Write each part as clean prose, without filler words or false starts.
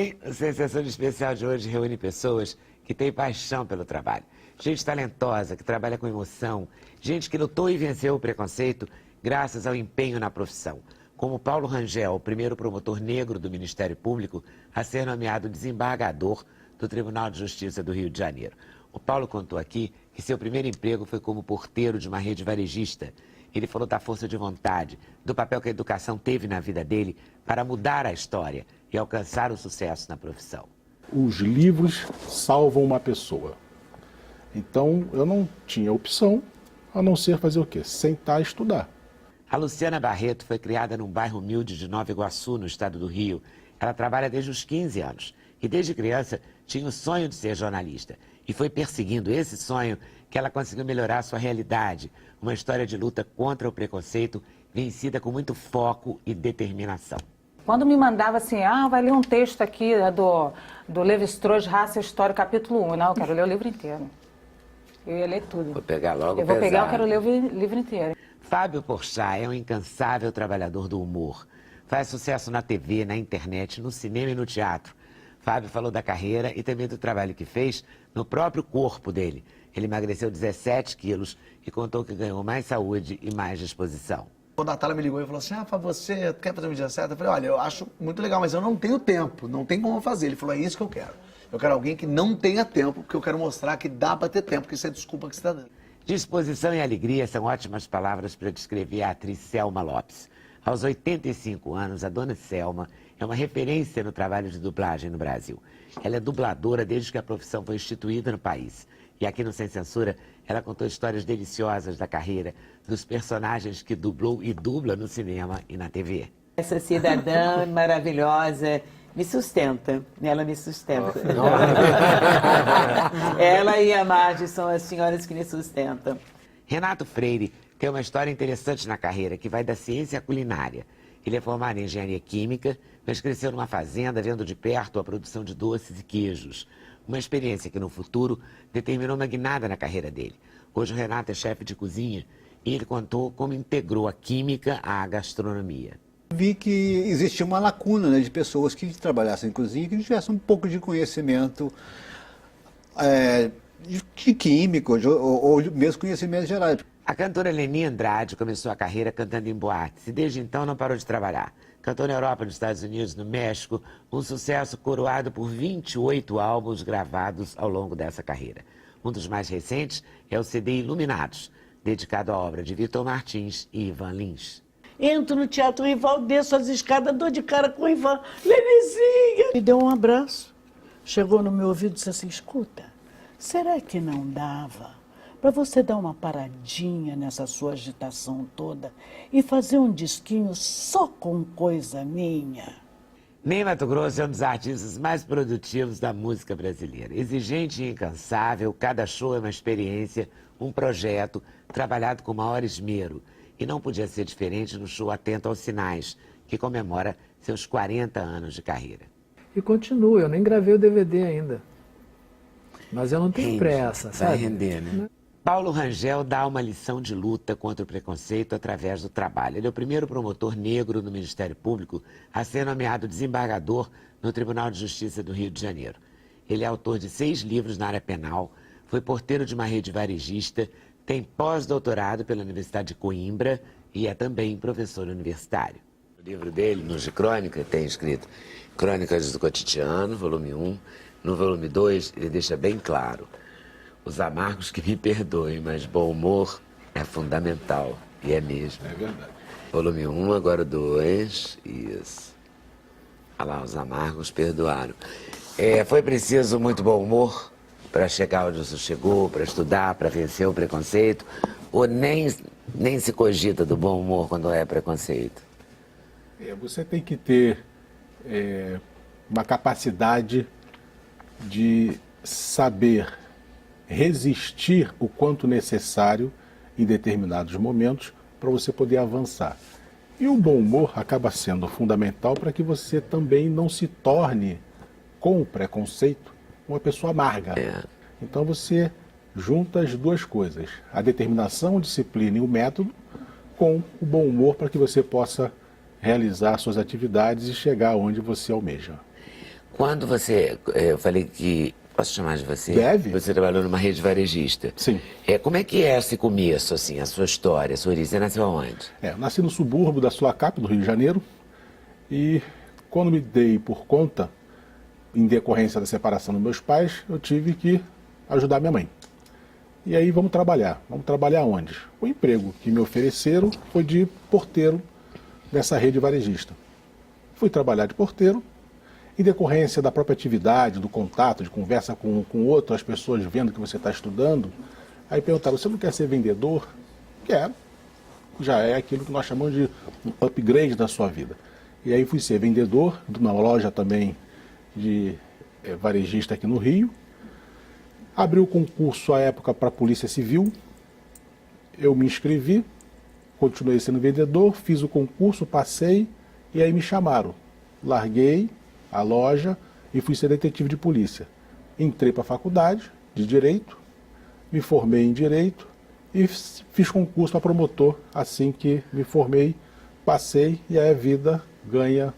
Bem, o Sensação Especial de hoje reúne pessoas que têm paixão pelo trabalho. Gente talentosa, que trabalha com emoção. Gente que lutou e venceu o preconceito graças ao empenho na profissão. Como Paulo Rangel, o primeiro promotor negro do Ministério Público a ser nomeado desembargador do Tribunal de Justiça do Rio de Janeiro. O Paulo contou aqui que seu primeiro emprego foi como porteiro de uma rede varejista. Ele falou da força de vontade, do papel que a educação teve na vida dele para mudar a história e alcançar o sucesso na profissão. Os livros salvam uma pessoa. Então, eu não tinha opção a não ser fazer o quê? Sentar e estudar. A Luciana Barreto foi criada num bairro humilde de Nova Iguaçu, no estado do Rio. Ela trabalha desde os 15 anos e desde criança tinha o sonho de ser jornalista. E foi perseguindo esse sonho que ela conseguiu melhorar sua realidade. Uma história de luta contra o preconceito, vencida com muito foco e determinação. Quando me mandava assim, vai ler um texto aqui do Lévi-Strauss, Raça e História, capítulo 1. Não, eu quero ler o livro inteiro. Eu ia ler tudo. Vou pegar logo Eu vou pesado. pegar, eu quero ler o livro inteiro. Fábio Porchat é um incansável trabalhador do humor. Faz sucesso na TV, na internet, no cinema e no teatro. Fábio falou da carreira e também do trabalho que fez no próprio corpo dele. Ele emagreceu 17 quilos e contou que ganhou mais saúde e mais disposição. Quando a Natália me ligou e falou assim, você quer fazer um dia certo? Eu falei, olha, eu acho muito legal, mas eu não tenho tempo, não tem como fazer. Ele falou, é isso que eu quero. Eu quero alguém que não tenha tempo, porque eu quero mostrar que dá para ter tempo, que isso é desculpa que você está dando. Disposição e alegria são ótimas palavras para descrever a atriz Selma Lopes. Aos 85 anos, a dona Selma é uma referência no trabalho de dublagem no Brasil. Ela é dubladora desde que a profissão foi instituída no país. E aqui no Sem Censura, ela contou histórias deliciosas da carreira, dos personagens que dublou e dubla no cinema e na TV. Essa cidadã maravilhosa me sustenta, ela me sustenta. Ela e a Marge são as senhoras que me sustentam. Renato Freire tem uma história interessante na carreira, que vai da ciência à culinária. Ele é formado em engenharia química, mas cresceu numa fazenda vendo de perto a produção de doces e queijos. Uma experiência que no futuro determinou uma guinada na carreira dele. Hoje o Renato é chefe de cozinha e ele contou como integrou a química à gastronomia. Vi que existia uma lacuna, né, de pessoas que trabalhassem em cozinha, que tivessem um pouco de conhecimento de químico ou mesmo conhecimentos gerais. A cantora Leni Andrade começou a carreira cantando em boates e desde então não parou de trabalhar. Cantou na Europa, nos Estados Unidos, no México, um sucesso coroado por 28 álbuns gravados ao longo dessa carreira. Um dos mais recentes é o CD Iluminados, dedicado à obra de Vitor Martins e Ivan Lins. Entro no Teatro Rival, desço as escadas, dou de cara com o Ivan. Lenizinha! Me deu um abraço. Chegou no meu ouvido e disse assim, escuta, será que não dava para você dar uma paradinha nessa sua agitação toda e fazer um disquinho só com coisa minha? Ney Matogrosso é um dos artistas mais produtivos da música brasileira. Exigente e incansável, cada show é uma experiência, um projeto, trabalhado com maior esmero. E não podia ser diferente no show Atento aos Sinais, que comemora seus 40 anos de carreira. E continua, eu nem gravei o DVD ainda. Mas eu não tenho Rende, pressa, sabe? Vai render, né? Paulo Rangel dá uma lição de luta contra o preconceito através do trabalho. Ele é o primeiro promotor negro no Ministério Público a ser nomeado desembargador no Tribunal de Justiça do Rio de Janeiro. Ele é autor de 6 livros na área penal, foi porteiro de uma rede varejista, tem pós-doutorado pela Universidade de Coimbra e é também professor universitário. O livro dele, no de crônica, tem escrito Crônicas do Cotidiano, volume 1. No volume 2, ele deixa bem claro: os amargos que me perdoem, mas bom humor é fundamental. E é mesmo. É verdade. Volume 1, agora o 2. Isso. Olha lá, os amargos perdoaram. Foi preciso muito bom humor para chegar onde você chegou, para estudar, para vencer o preconceito? Ou nem se cogita do bom humor quando é preconceito? Você tem que ter uma capacidade de saber resistir o quanto necessário em determinados momentos para você poder avançar. E o bom humor acaba sendo fundamental para que você também não se torne, com o preconceito, uma pessoa amarga. Então você junta as duas coisas, a determinação, a disciplina e o método, com o bom humor para que você possa realizar suas atividades e chegar onde você almeja. quando você... Eu falei que... Posso chamar de você? Deve. Você trabalhou numa rede varejista. Sim. Como é que é esse começo, assim, a sua história, a sua origem? Você nasceu aonde? Eu nasci no subúrbio da Sulacap, do Rio de Janeiro, e quando me dei por conta, em decorrência da separação dos meus pais, eu tive que ajudar minha mãe. E aí vamos trabalhar. Vamos trabalhar onde? O emprego que me ofereceram foi de porteiro nessa rede varejista. Fui trabalhar de porteiro. Em decorrência da própria atividade, do contato, de conversa com o outro, as pessoas vendo que você está estudando, aí perguntaram, você não quer ser vendedor? Quero. Já é aquilo que nós chamamos de um upgrade da sua vida. E aí fui ser vendedor de uma loja também de varejista aqui no Rio. Abri o concurso à época para a Polícia Civil. Eu me inscrevi, continuei sendo vendedor, fiz o concurso, passei e aí me chamaram. Larguei a loja e fui ser detetive de polícia. Entrei para a faculdade de Direito, me formei em Direito e fiz concurso para promotor. Assim que me formei, passei e aí a vida ganha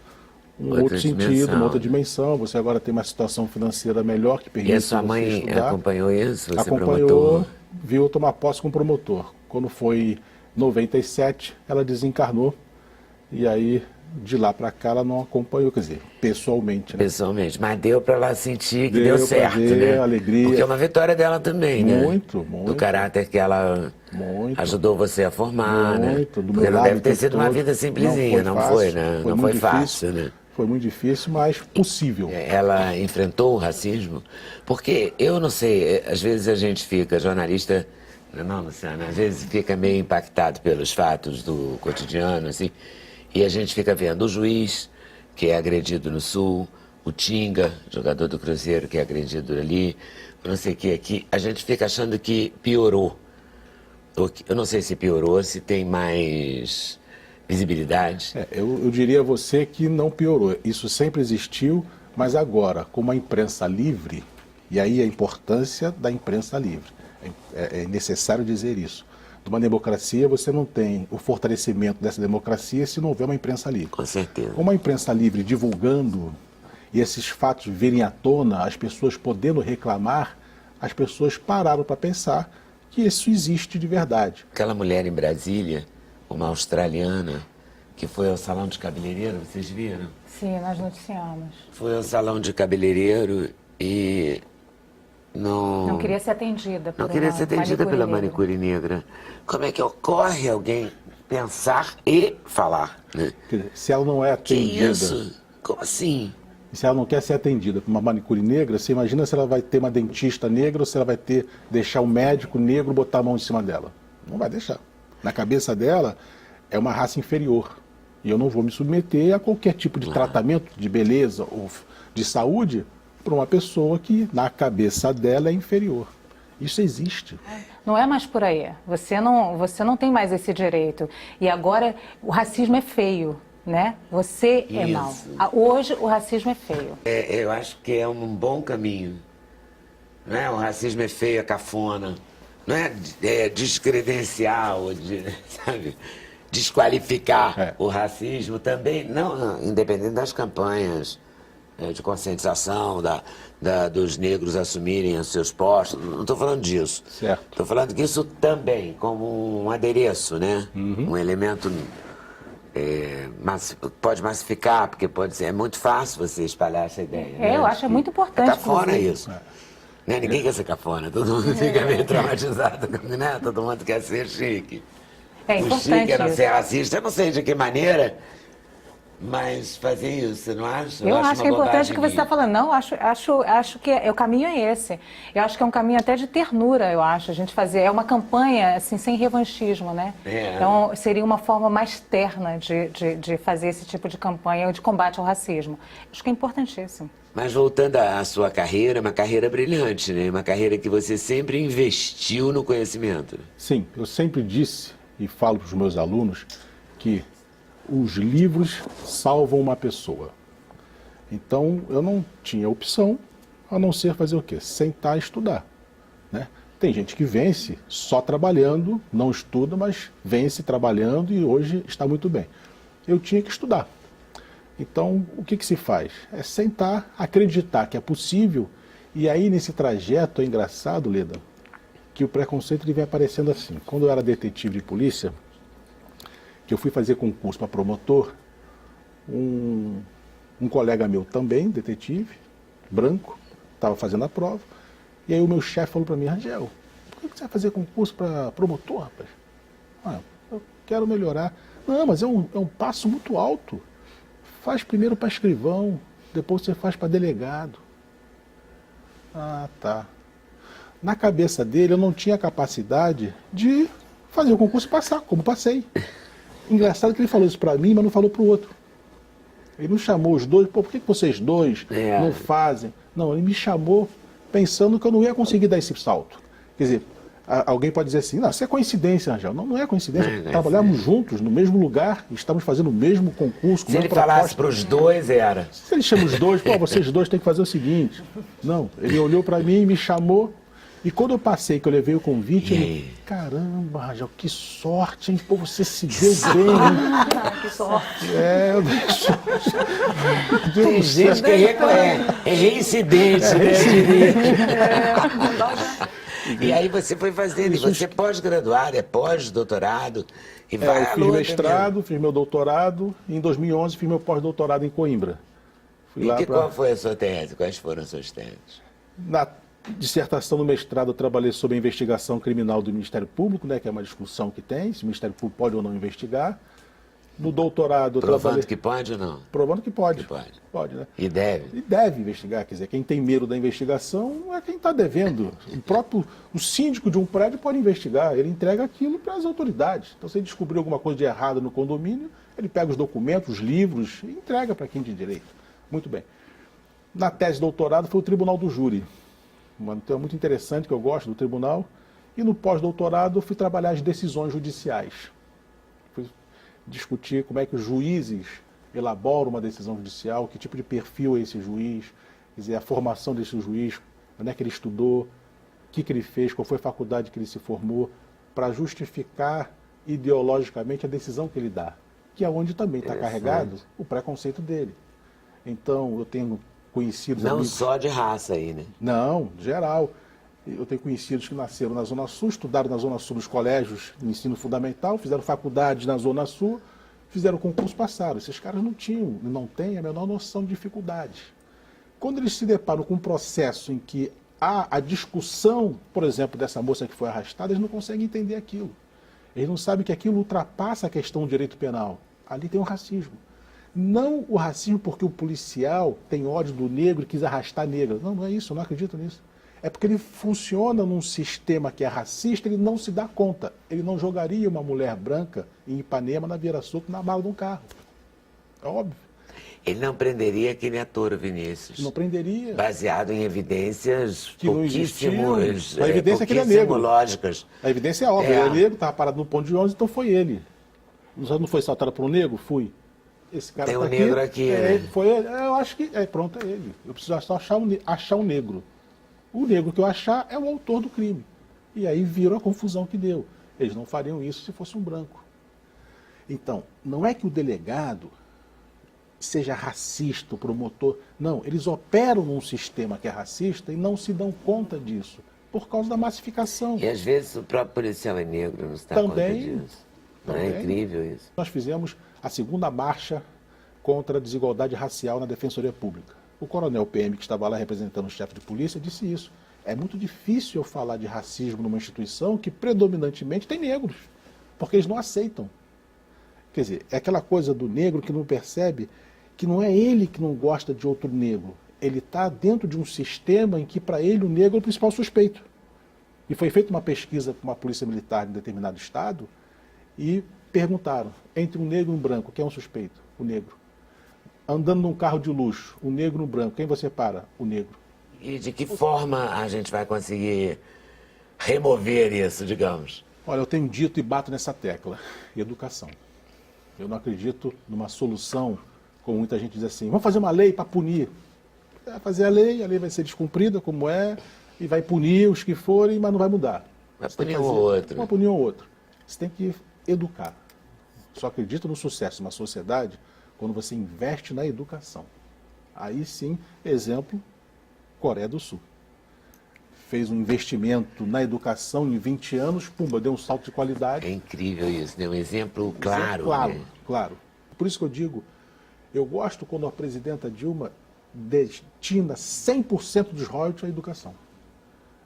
um outro sentido, uma outra dimensão. Você agora tem uma situação financeira melhor que permite E a sua você mãe estudar. acompanhou isso? Você Acompanhou, promotor? viu eu tomar posse como promotor. Quando foi em 97, ela desencarnou e aí de lá para cá ela não acompanhou, quer dizer, pessoalmente. Né? Pessoalmente, mas deu para ela sentir que Deu deu certo, prazer, né? alegria. Porque é uma vitória dela também, né? Muito. Do caráter que ela ajudou você a formar, né? Do Porque meu não lado deve ter o tempo sido uma todo. vida simplesinha, não foi, né? Não foi fácil, né? Foi muito difícil, mas possível. Ela enfrentou o racismo? Porque eu não sei, às vezes a gente fica, jornalista, não, Luciana, às vezes fica meio impactado pelos fatos do cotidiano, assim, e a gente fica vendo o juiz, que é agredido no Sul, o Tinga, jogador do Cruzeiro, que é agredido ali, não sei o que aqui, a gente fica achando que piorou. Eu não sei se piorou, se tem mais visibilidade. Eu diria a você que não piorou. Isso sempre existiu, mas agora, com uma imprensa livre, e aí a importância da imprensa livre, é necessário dizer isso. Numa democracia, você não tem o fortalecimento dessa democracia se não houver uma imprensa livre. Com certeza. Com uma imprensa livre divulgando e esses fatos virem à tona, as pessoas podendo reclamar, as pessoas pararam para pensar que isso existe de verdade. Aquela mulher em Brasília, uma australiana, que foi ao salão de cabeleireiro, vocês viram? Sim, nós noticiamos. Foi ao salão de cabeleireiro e não queria ser atendida por Não queria ser atendida pela manicure negra. Como é que ocorre alguém pensar e falar, né? Quer dizer, se ela não é Que atendida, isso? Como assim? se ela não quer ser atendida por uma manicure negra, você imagina se ela vai ter uma dentista negra ou se ela vai deixar um médico negro botar a mão em cima dela. Não vai deixar. Na cabeça dela, é uma raça inferior. E eu não vou me submeter a qualquer tipo de tratamento de beleza ou de saúde para uma pessoa que, na cabeça dela, é inferior. Isso existe. Não é mais por aí. Você não tem mais esse direito. E agora o racismo é feio, né? Você é mau. Hoje o racismo é feio. Eu acho que é um bom caminho. Não é? O racismo é feio, é cafona. Não é, descredenciar ou sabe, desqualificar o racismo também. Não, independente das campanhas de conscientização, dos negros assumirem os seus postos. Não estou falando disso. Certo. Estou falando que isso também, como um adereço, né? Um elemento... pode massificar, porque pode ser. É muito fácil você espalhar essa ideia. Né? Eu acho muito importante. É cafona inclusive. isso. Né? Ninguém quer ser cafona, todo mundo fica meio traumatizado, né? Todo mundo quer ser chique. É O importante chique é não isso. ser racista, eu não sei de que maneira, mas fazer isso, você não acha? Eu acho que é uma importante o que você está bobagem falando. Não, acho que o caminho é esse. Eu acho que é um caminho até de ternura, eu acho, a gente fazer. É uma campanha, assim, sem revanchismo, né? Então, seria uma forma mais terna de fazer esse tipo de campanha de combate ao racismo. Acho que é importantíssimo. Mas voltando à sua carreira, uma carreira brilhante, né? Uma carreira que você sempre investiu no conhecimento. Sim, eu sempre disse e falo para os meus alunos que os livros salvam uma pessoa. Então, eu não tinha opção a não ser fazer o quê? Sentar e estudar. Né? Tem gente que vence só trabalhando, não estuda, mas vence trabalhando e hoje está muito bem. Eu tinha que estudar. Então, o que se faz? É sentar, acreditar que é possível, e aí nesse trajeto é engraçado, Leda, que o preconceito ele vem aparecendo assim. Quando eu era detetive de polícia, que eu fui fazer concurso para promotor, um colega meu também, detetive, branco, estava fazendo a prova, e aí o meu chefe falou para mim: Rangel, por que você vai fazer concurso para promotor, rapaz? Ah, eu quero melhorar. Não, mas é um passo muito alto. Faz primeiro para escrivão, depois você faz para delegado. Ah, tá. Na cabeça dele eu não tinha capacidade de fazer o concurso e passar, como passei. Engraçado que ele falou isso para mim, mas não falou para o outro. Ele não chamou os dois, pô, por que vocês dois não fazem? Não, ele me chamou pensando que eu não ia conseguir dar esse salto. Quer dizer, alguém pode dizer assim: não, isso é coincidência, Rangel. Não, não é coincidência. Trabalhamos juntos, no mesmo lugar, estamos fazendo o mesmo concurso. Se ele falasse para os dois, era. Se ele chama os dois, pô, vocês dois têm que fazer o seguinte. Não, ele olhou para mim, me chamou, e quando eu passei, que eu levei o convite, ele: caramba, Rangel, que sorte, hein? Pô, você se deu bem, hein? Que sorte. Eu Tem gente que é reincidente, né? E aí você foi fazendo, e você é pós-graduado, é pós-doutorado, e vai eu fiz mestrado, fiz meu doutorado, e em 2011 fiz meu pós-doutorado em Coimbra. Qual foi a sua tese? Quais foram as suas teses? Na dissertação do mestrado eu trabalhei sobre a investigação criminal do Ministério Público, né, que é uma discussão que tem, se o Ministério Público pode ou não investigar. No doutorado... Provando que pode ou não? Provando que pode. Que pode. Pode, né? E deve. E deve investigar. Quer dizer, quem tem medo da investigação é quem está devendo. O síndico de um prédio pode investigar. Ele entrega aquilo para as autoridades. Então, se ele descobrir alguma coisa de errado no condomínio, ele pega os documentos, os livros e entrega para quem tem direito. Muito bem. Na tese de doutorado foi o Tribunal do Júri. Uma tema muito interessante que eu gosto do tribunal. E no pós-doutorado eu fui trabalhar as decisões judiciais. Fui discutir como é que os juízes elaboram uma decisão judicial, que tipo de perfil é esse juiz, quer dizer, a formação desse juiz, onde é que ele estudou, o que ele fez, qual foi a faculdade que ele se formou, para justificar ideologicamente a decisão que ele dá, que é onde também está carregado o preconceito dele. Então, eu tenho conhecidos... Não amigos, só de raça aí, né? Não, geral. Eu tenho conhecidos que nasceram na Zona Sul, estudaram na Zona Sul nos colégios de ensino fundamental, fizeram faculdade na Zona Sul, fizeram concurso, passaram. Esses caras não têm a menor noção de dificuldades. Quando eles se deparam com um processo em que há a discussão, por exemplo, dessa moça que foi arrastada, eles não conseguem entender aquilo. Eles não sabem que aquilo ultrapassa a questão do direito penal. Ali tem o racismo. Não o racismo porque o policial tem ódio do negro e quis arrastar a negra. Não, não é isso, eu não acredito nisso. É porque ele funciona num sistema que é racista, ele não se dá conta. Ele não jogaria uma mulher branca em Ipanema na Vieira-Soto na mala de um carro. É óbvio. Ele não prenderia aquele ator, Vinícius. Não prenderia. Baseado em evidências que não existiam. A evidência é que ele é negro. Lógicas. A evidência é óbvia. Ele é negro, estava parado no ponto de ônibus, então foi ele. Não foi assaltado por um negro? Fui. Esse cara tem tá um negro aqui, né? Foi ele. Eu acho que... pronto, é ele. Eu preciso só achar um negro. O negro que eu achar é o autor do crime. E aí virou a confusão que deu. Eles não fariam isso se fosse um branco. Então, não é que o delegado seja racista, o promotor. Não, eles operam num sistema que é racista e não se dão conta disso, por causa da massificação. E às vezes o próprio policial é negro, não se dá conta disso. Não é incrível isso? Nós fizemos a segunda marcha contra a desigualdade racial na Defensoria Pública. O coronel PM, que estava lá representando o chefe de polícia, disse isso. É muito difícil eu falar de racismo numa instituição que predominantemente tem negros, porque eles não aceitam. Quer dizer, é aquela coisa do negro que não percebe que não é ele que não gosta de outro negro. Ele está dentro de um sistema em que, para ele, o negro é o principal suspeito. E foi feita uma pesquisa com uma polícia militar em determinado estado e perguntaram, entre um negro e um branco, quem é um suspeito? O negro. Andando num carro de luxo, o negro e o branco, quem você para? O negro. E de que forma a gente vai conseguir remover isso, digamos? Olha, eu tenho dito e bato nessa tecla, educação. Eu não acredito numa solução, como muita gente diz assim, vamos fazer uma lei para punir. Vai fazer a lei vai ser descumprida como é, e vai punir os que forem, mas não vai mudar. Vai punir um ou outro. Vai punir um ou outro. Você tem que educar. Só acredito no sucesso de uma sociedade quando você investe na educação. Aí sim, exemplo, Coreia do Sul. Fez um investimento na educação em 20 anos, pumba, deu um salto de qualidade. É incrível isso, deu um exemplo claro. Claro, né? claro. Por isso que eu digo, eu gosto quando a presidenta Dilma destina 100% dos royalties à educação.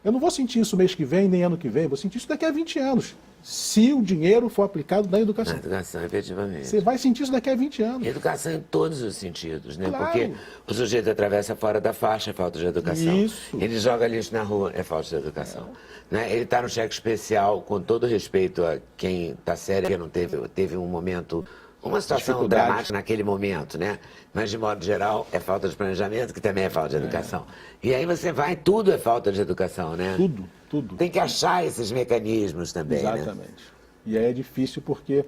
Eu não vou sentir isso mês que vem, nem ano que vem, vou sentir isso daqui a 20 anos. Se o dinheiro for aplicado na educação. Na educação, efetivamente. Você vai sentir isso daqui a 20 anos. Educação em todos os sentidos, né? Claro. Porque o sujeito atravessa fora da faixa, é falta de educação. Isso. Ele joga lixo na rua, é falta de educação. Né? Ele está no cheque especial, com todo respeito a quem está sério, que não teve um momento, uma situação dramática naquele momento, né? Mas, de modo geral, é falta de planejamento, que também é falta de educação. E aí você vai, tudo é falta de educação, né? Tudo, tudo. Tem que achar esses mecanismos também, né? Exatamente. E aí é difícil porque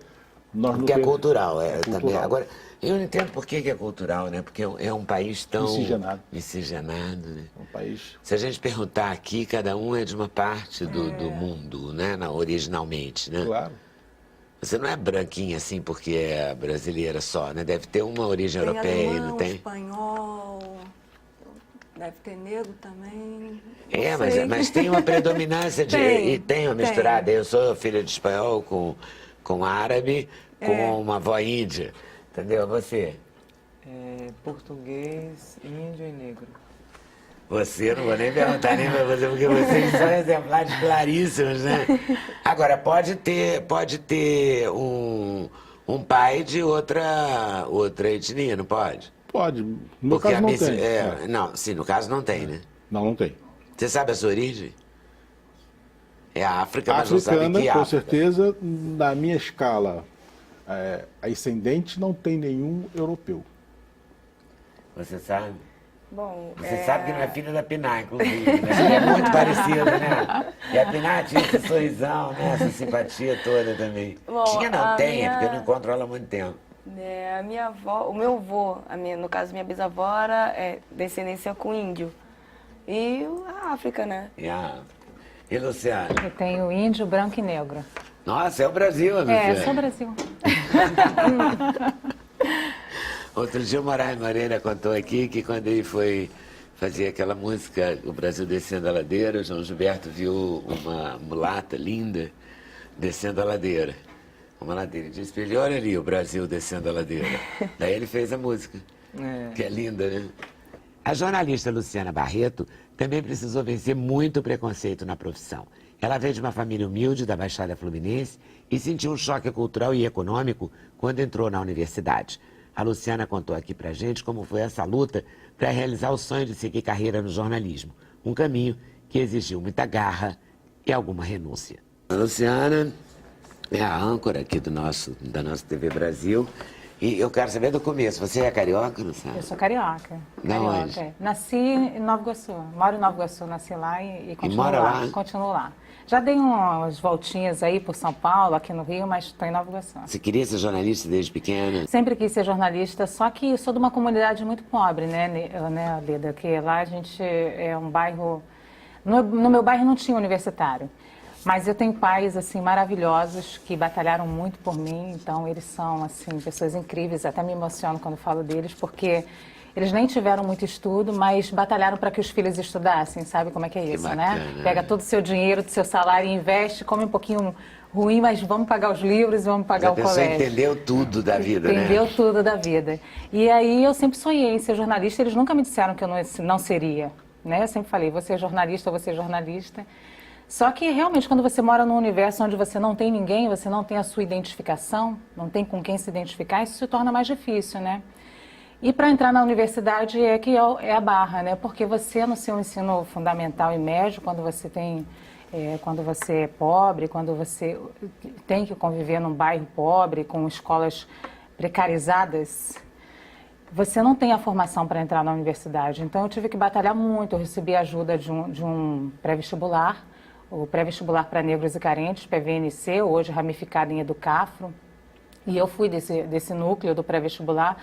nós Porque não é temos- cultural, é também. cultural. Agora, eu não entendo por que é cultural, né? Porque é um país tão... Miscigenado. né? É um país... Se a gente perguntar aqui, cada um é de uma parte do mundo, né? Originalmente, né? Claro. Você não é branquinha assim porque é brasileira só, né? Deve ter uma origem europeia, alemão, não tem? espanhol, deve ter negro também. É, não sei. mas tem uma predominância de... Tem, e tem uma misturada. Eu sou filha de espanhol com árabe, com uma avó índia. Entendeu? Você? Português, índio e negro. Você, não vou nem perguntar nem pra você, porque vocês são exemplares claríssimos, né? Agora, pode ter um pai de outra etnia, não pode? Pode. No meu Porque caso não tem. Não, sim, no caso não tem, né? Não, não tem. Você sabe a sua origem? É a África, mas não sabe Africana, que com África. certeza, na minha escala ascendente, não tem nenhum europeu. Você sabe? Bom, Você sabe que não é filha da Pinar, inclusive, né? É muito parecida, né? E a Pinar tinha esse sorrisão, né? Essa simpatia toda também. Bom, Tinha não, a tem, minha- porque eu não encontro ela há muito tempo. a minha avó, o meu avô, no caso minha bisavó era descendência com índio. E a África, né? E Luciana? Eu tenho índio, branco e negro. Nossa, é o Brasil, Luciana. É, sou Brasil. Outro dia o Moraes Moreira contou aqui que quando ele foi fazer aquela música O Brasil Descendo a Ladeira, o João Gilberto viu uma mulata linda descendo a ladeira. Uma ladeira. Ele disse pra ele, olha ali o Brasil descendo a ladeira. Daí ele fez a música, que é linda, né? A jornalista Luciana Barreto também precisou vencer muito preconceito na profissão. Ela veio de uma família humilde da Baixada Fluminense e sentiu um choque cultural e econômico quando entrou na universidade. A Luciana contou aqui pra gente como foi essa luta para realizar o sonho de seguir carreira no jornalismo. Um caminho que exigiu muita garra e alguma renúncia. A Luciana é a âncora aqui da nossa TV Brasil. E eu quero saber do começo. Você é carioca, Luciana? Eu sou carioca. Da onde? É. Nasci em Nova Iguaçu. Moro em Nova Iguaçu, nasci lá e continuo mora lá. lá? Continuo lá. Já dei umas voltinhas aí por São Paulo, aqui no Rio, mas estou em Nova Iguaçu. Você queria ser jornalista desde pequena? Sempre quis ser jornalista, só que sou de uma comunidade muito pobre, né, Leda? Que lá a gente é um bairro... No meu bairro não tinha universitário. Mas eu tenho pais, assim, maravilhosos que batalharam muito por mim. Então, eles são, assim, pessoas incríveis. Até me emociono quando falo deles, porque eles nem tiveram muito estudo, mas batalharam para que os filhos estudassem. Sabe como é que é isso, bacana, né? Pega todo o seu dinheiro, do seu salário e investe, come um pouquinho ruim, mas vamos pagar os livros, vamos pagar o A pessoa colégio. entendeu tudo da vida, Entendeu né? tudo da vida. E aí eu sempre sonhei em ser jornalista. Eles nunca me disseram que eu não seria, né? Eu sempre falei, você é jornalista, você é jornalista. Só que realmente quando você mora num universo onde você não tem ninguém, você não tem a sua identificação, não tem com quem se identificar, isso se torna mais difícil, né? E para entrar na universidade é a barra, né? Porque você no seu ensino fundamental e médio, quando você é pobre, quando você tem que conviver num bairro pobre, com escolas precarizadas, você não tem a formação para entrar na universidade. Então eu tive que batalhar muito, eu recebi ajuda de um pré-vestibular, o pré-vestibular para negros e carentes, PVNC, hoje ramificado em Educafro. E eu fui desse núcleo do pré-vestibular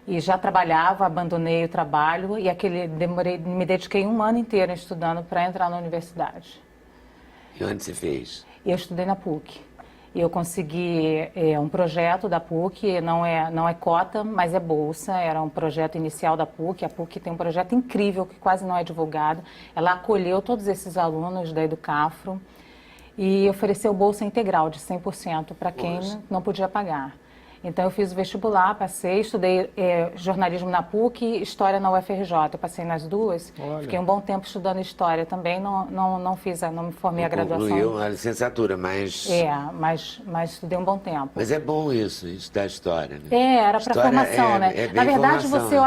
e já trabalhava, abandonei o trabalho e me dediquei um ano inteiro estudando para entrar na universidade. E onde você fez? Eu estudei na PUC. Eu consegui um projeto da PUC, não é cota, mas é bolsa, era um projeto inicial da PUC. A PUC tem um projeto incrível que quase não é divulgado. Ela acolheu todos esses alunos da Educafro e ofereceu bolsa integral de 100% para quem não podia pagar. Então eu fiz o vestibular, passei, estudei jornalismo na PUC e história na UFRJ. Eu passei nas duas, fiquei um bom tempo estudando história também, não me formei a graduação. Concluiu a licenciatura, mas... Mas estudei um bom tempo. Mas é bom isso da história, né? Era para formação, né? Na verdade, formação, eu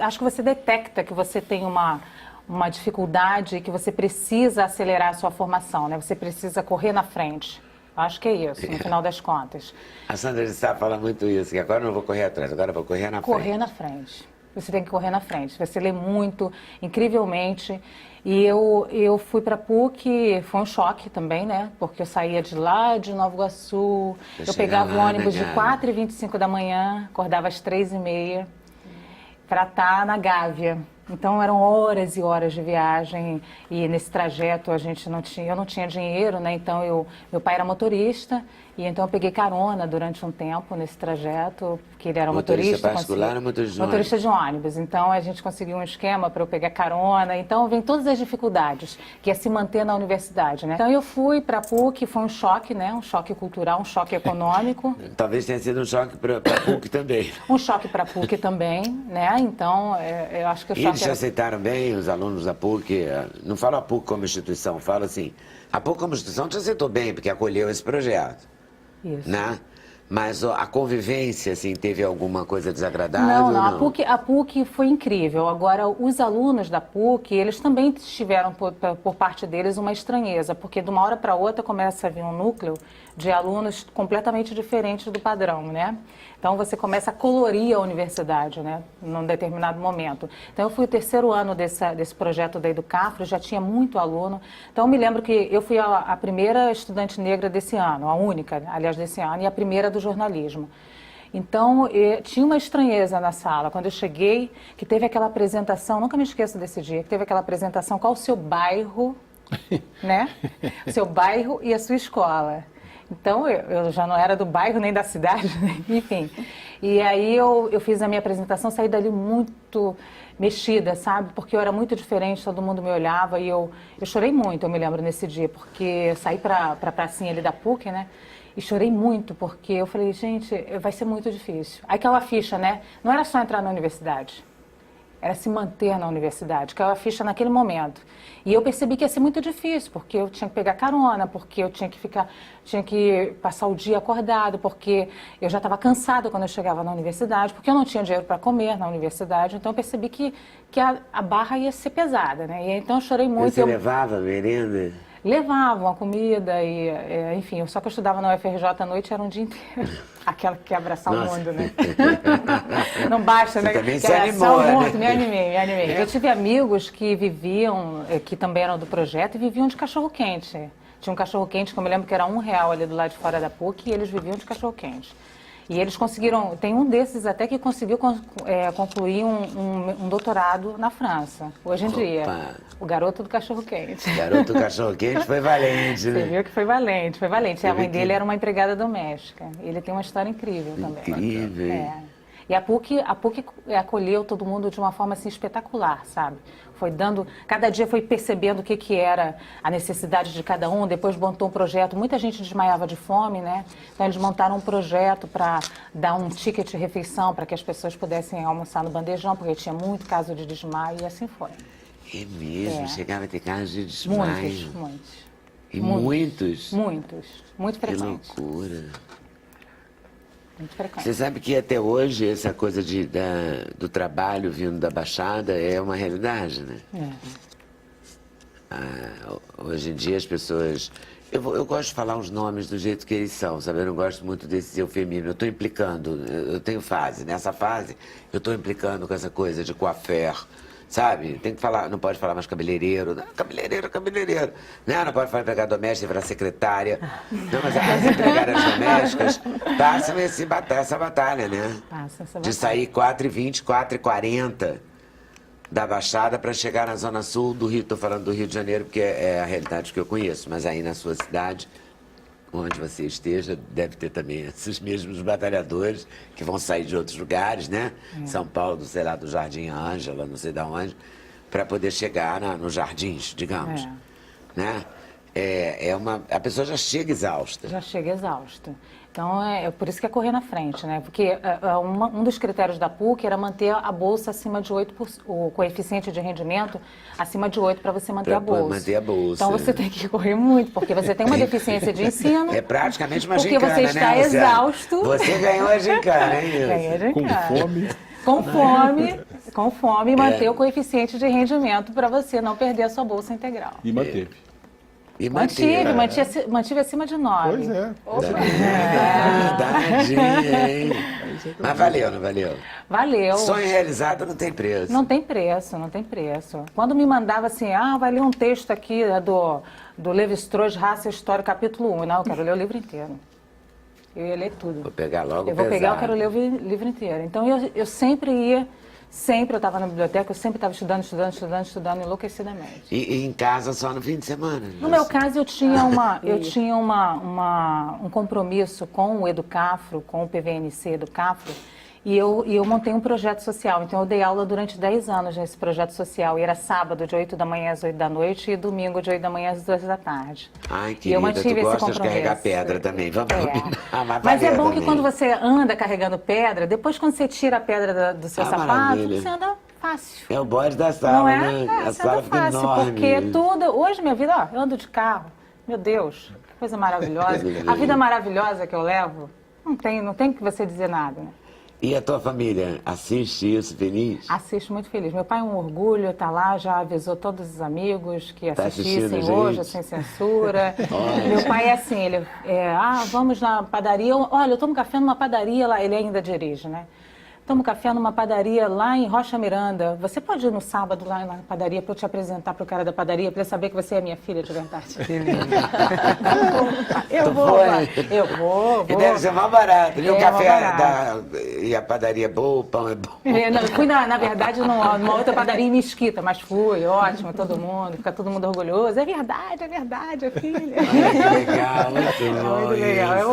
acho que você detecta que você tem uma dificuldade, que você precisa acelerar a sua formação, né? Você precisa correr na frente. Acho que é isso, no final das contas. A Sandra de Sá fala muito isso, que agora eu não vou correr atrás, agora eu vou correr na frente. Correr na frente. Você tem que correr na frente. Você lê muito, incrivelmente. E eu fui para a PUC, foi um choque também, né? Porque eu saía de lá de Nova Iguaçu, eu pegava o ônibus de 4h25 da manhã, acordava às 3h30, para estar na Gávea. Então eram horas e horas de viagem e nesse trajeto eu não tinha dinheiro, né? Então meu pai era motorista e então eu peguei carona durante um tempo nesse trajeto, porque ele era motorista particular ou motorista de ônibus? Motorista de ônibus. Então a gente conseguiu um esquema para eu pegar carona. Então vem todas as dificuldades, que é se manter na universidade, né? Então eu fui para a PUC, foi um choque, né? Um choque cultural, um choque econômico. Talvez tenha sido um choque para a PUC também. Um choque para a PUC também, né? Então eu acho que o choque... Eles te aceitaram bem, os alunos da PUC? Não falo a PUC como instituição, falo assim, a PUC como instituição te aceitou bem, porque acolheu esse projeto. Isso. Né? Mas a convivência, assim, teve alguma coisa desagradável? Não. A PUC foi incrível. Agora, os alunos da PUC, eles também tiveram, por parte deles, uma estranheza, porque de uma hora para outra começa a vir um núcleo de alunos completamente diferentes do padrão, né? Então, você começa a colorir a universidade, né, num determinado momento. Então, eu fui o terceiro ano desse projeto da Educafro, já tinha muito aluno. Então, eu me lembro que eu fui a primeira estudante negra desse ano, a única, aliás, desse ano, e a primeira do jornalismo. Então, tinha uma estranheza na sala. Quando eu cheguei, que teve aquela apresentação, nunca me esqueço desse dia, que teve aquela apresentação, qual o seu bairro, né? O seu bairro e a sua escola. Então, eu já não era do bairro nem da cidade, né? Enfim. E aí eu fiz a minha apresentação, saí dali muito mexida, sabe? Porque eu era muito diferente, todo mundo me olhava e eu chorei muito, eu me lembro, nesse dia, porque saí para a pracinha ali da PUC, né? E chorei muito, porque eu falei, gente, vai ser muito difícil. Aí caiu a ficha, né? Não era só entrar na universidade, era se manter na universidade, caiu a ficha naquele momento. E eu percebi que ia ser muito difícil, porque eu tinha que pegar carona, porque eu tinha que passar o dia acordado, porque eu já estava cansada quando eu chegava na universidade, porque eu não tinha dinheiro para comer na universidade, então eu percebi que a barra ia ser pesada, né? E então eu chorei muito. Você levava merenda? Levavam a comida e, enfim, só que eu estudava na UFRJ à noite, era um dia inteiro. Aquela que quer abraçar o mundo, né? Não basta, né? Você também se animou, muito, né? me animei. Eu tive amigos que viviam, que também eram do projeto, e viviam de cachorro-quente. Tinha um cachorro-quente que eu me lembro que era R$1 ali do lado de fora da PUC, e eles viviam de cachorro-quente. E eles conseguiram, tem um desses até que conseguiu concluir um doutorado na França, hoje em dia. O garoto do cachorro-quente. O garoto do cachorro-quente foi valente, né? Você viu que foi valente, foi valente. A mãe dele era uma empregada doméstica. Ele tem uma história incrível também. Incrível. E a PUC acolheu todo mundo de uma forma assim espetacular, sabe? Foi dando, cada dia foi percebendo o que era a necessidade de cada um, depois montou um projeto, muita gente desmaiava de fome, né? Então eles montaram um projeto para dar um ticket de refeição para que as pessoas pudessem almoçar no bandejão, porque tinha muito caso de desmaio e assim foi. É mesmo? Chegava a ter casos de desmaio? Muitos. E muitos? Muitos. Muito frequentes. Que loucura. Muito frequente. Você sabe que até hoje essa coisa do trabalho vindo da Baixada é uma realidade, né? Hoje em dia as pessoas... Eu gosto de falar os nomes do jeito que eles são, sabe? Eu não gosto muito desses eufemismos. Eu estou implicando, eu tenho fase. Nessa fase, eu estou implicando com essa coisa de coiffeur, sabe? Tem que falar, não pode falar mais cabeleireiro. Não, cabeleireiro. Né? Não pode falar empregada doméstica, virar secretária. Não, mas as empregadas domésticas passam essa batalha, né? Passa essa batalha. De sair 4h20, 4h40 da Baixada para chegar na Zona Sul do Rio. Estou falando do Rio de Janeiro, porque é a realidade que eu conheço. Mas aí na sua cidade onde você esteja, deve ter também esses mesmos batalhadores que vão sair de outros lugares, né? São Paulo, sei lá, do Jardim Ângela, não sei de onde, para poder chegar nos jardins, digamos. Né? A pessoa já chega exausta. Já chega exausta. Então, é por isso que é correr na frente, né? Porque um dos critérios da PUC era manter a bolsa acima de 8%, o coeficiente de rendimento acima de 8% para você manter a bolsa. Manter a bolsa. Então, você tem que correr muito, porque você tem uma deficiência de ensino. É praticamente uma porque gincana, você está né, exausto. Você ganhou a gincana, hein, Ganhei a gincana. Com Com fome. fome, e manter o coeficiente de rendimento para você não perder a sua bolsa integral. E manteve. E Mantive acima de 9. Pois é. Danadinha, hein? Mas valeu, não valeu? Valeu. Sonho realizado não tem preço. Não tem preço, não tem preço. Quando me mandava assim, vai ler um texto aqui do Levi-Strauss, Raça e História, capítulo 1. Não, eu quero ler o livro inteiro. Eu ia ler tudo. Vou pegar logo eu quero ler o livro inteiro. Então, eu sempre ia... Sempre eu estava na biblioteca, eu sempre estava estudando enlouquecidamente. E em casa só no fim de semana? No meu caso, eu tinha um compromisso com o Educafro, com o PVNC Educafro, e eu montei um projeto social. Então, eu dei aula durante 10 anos nesse projeto social. E era sábado, de 8 da manhã às 8 da noite, e domingo, de 8 da manhã às 2 da tarde. Ai, querida, e eu mantive tu gosta esse compromisso. de carregar pedra também, vamos combinar. Mas é bom que quando você anda carregando pedra, depois quando você tira a pedra do seu sapato, maravilha. você anda fácil. É o bode da sala, Não é? né? A Você sala anda fica fácil, enorme. porque hoje minha vida, eu ando de carro, meu Deus, que coisa maravilhosa. A vida maravilhosa que eu levo, não tem que você dizer nada, né? E a tua família assiste isso feliz? Assisto muito feliz. Meu pai é um orgulho, tá lá, já avisou todos os amigos que Tá assistissem assistindo, hoje, gente? sem censura. Meu pai é assim, ele vamos na padaria, olha, eu tomo café numa padaria lá, ele ainda dirige, né? Tomo café numa padaria lá em Rocha Miranda. Você pode ir no sábado lá na padaria para eu te apresentar para o cara da padaria, para ele saber que você é minha filha de verdade? Eu vou. E deve ser mais barato. E o café barato. e a padaria é boa, o pão é bom. Não, fui, na verdade, numa outra padaria em Mesquita, mas fui, ótimo, todo mundo, fica todo mundo orgulhoso. É verdade, é filha. Que legal, muito bom. Muito legal, é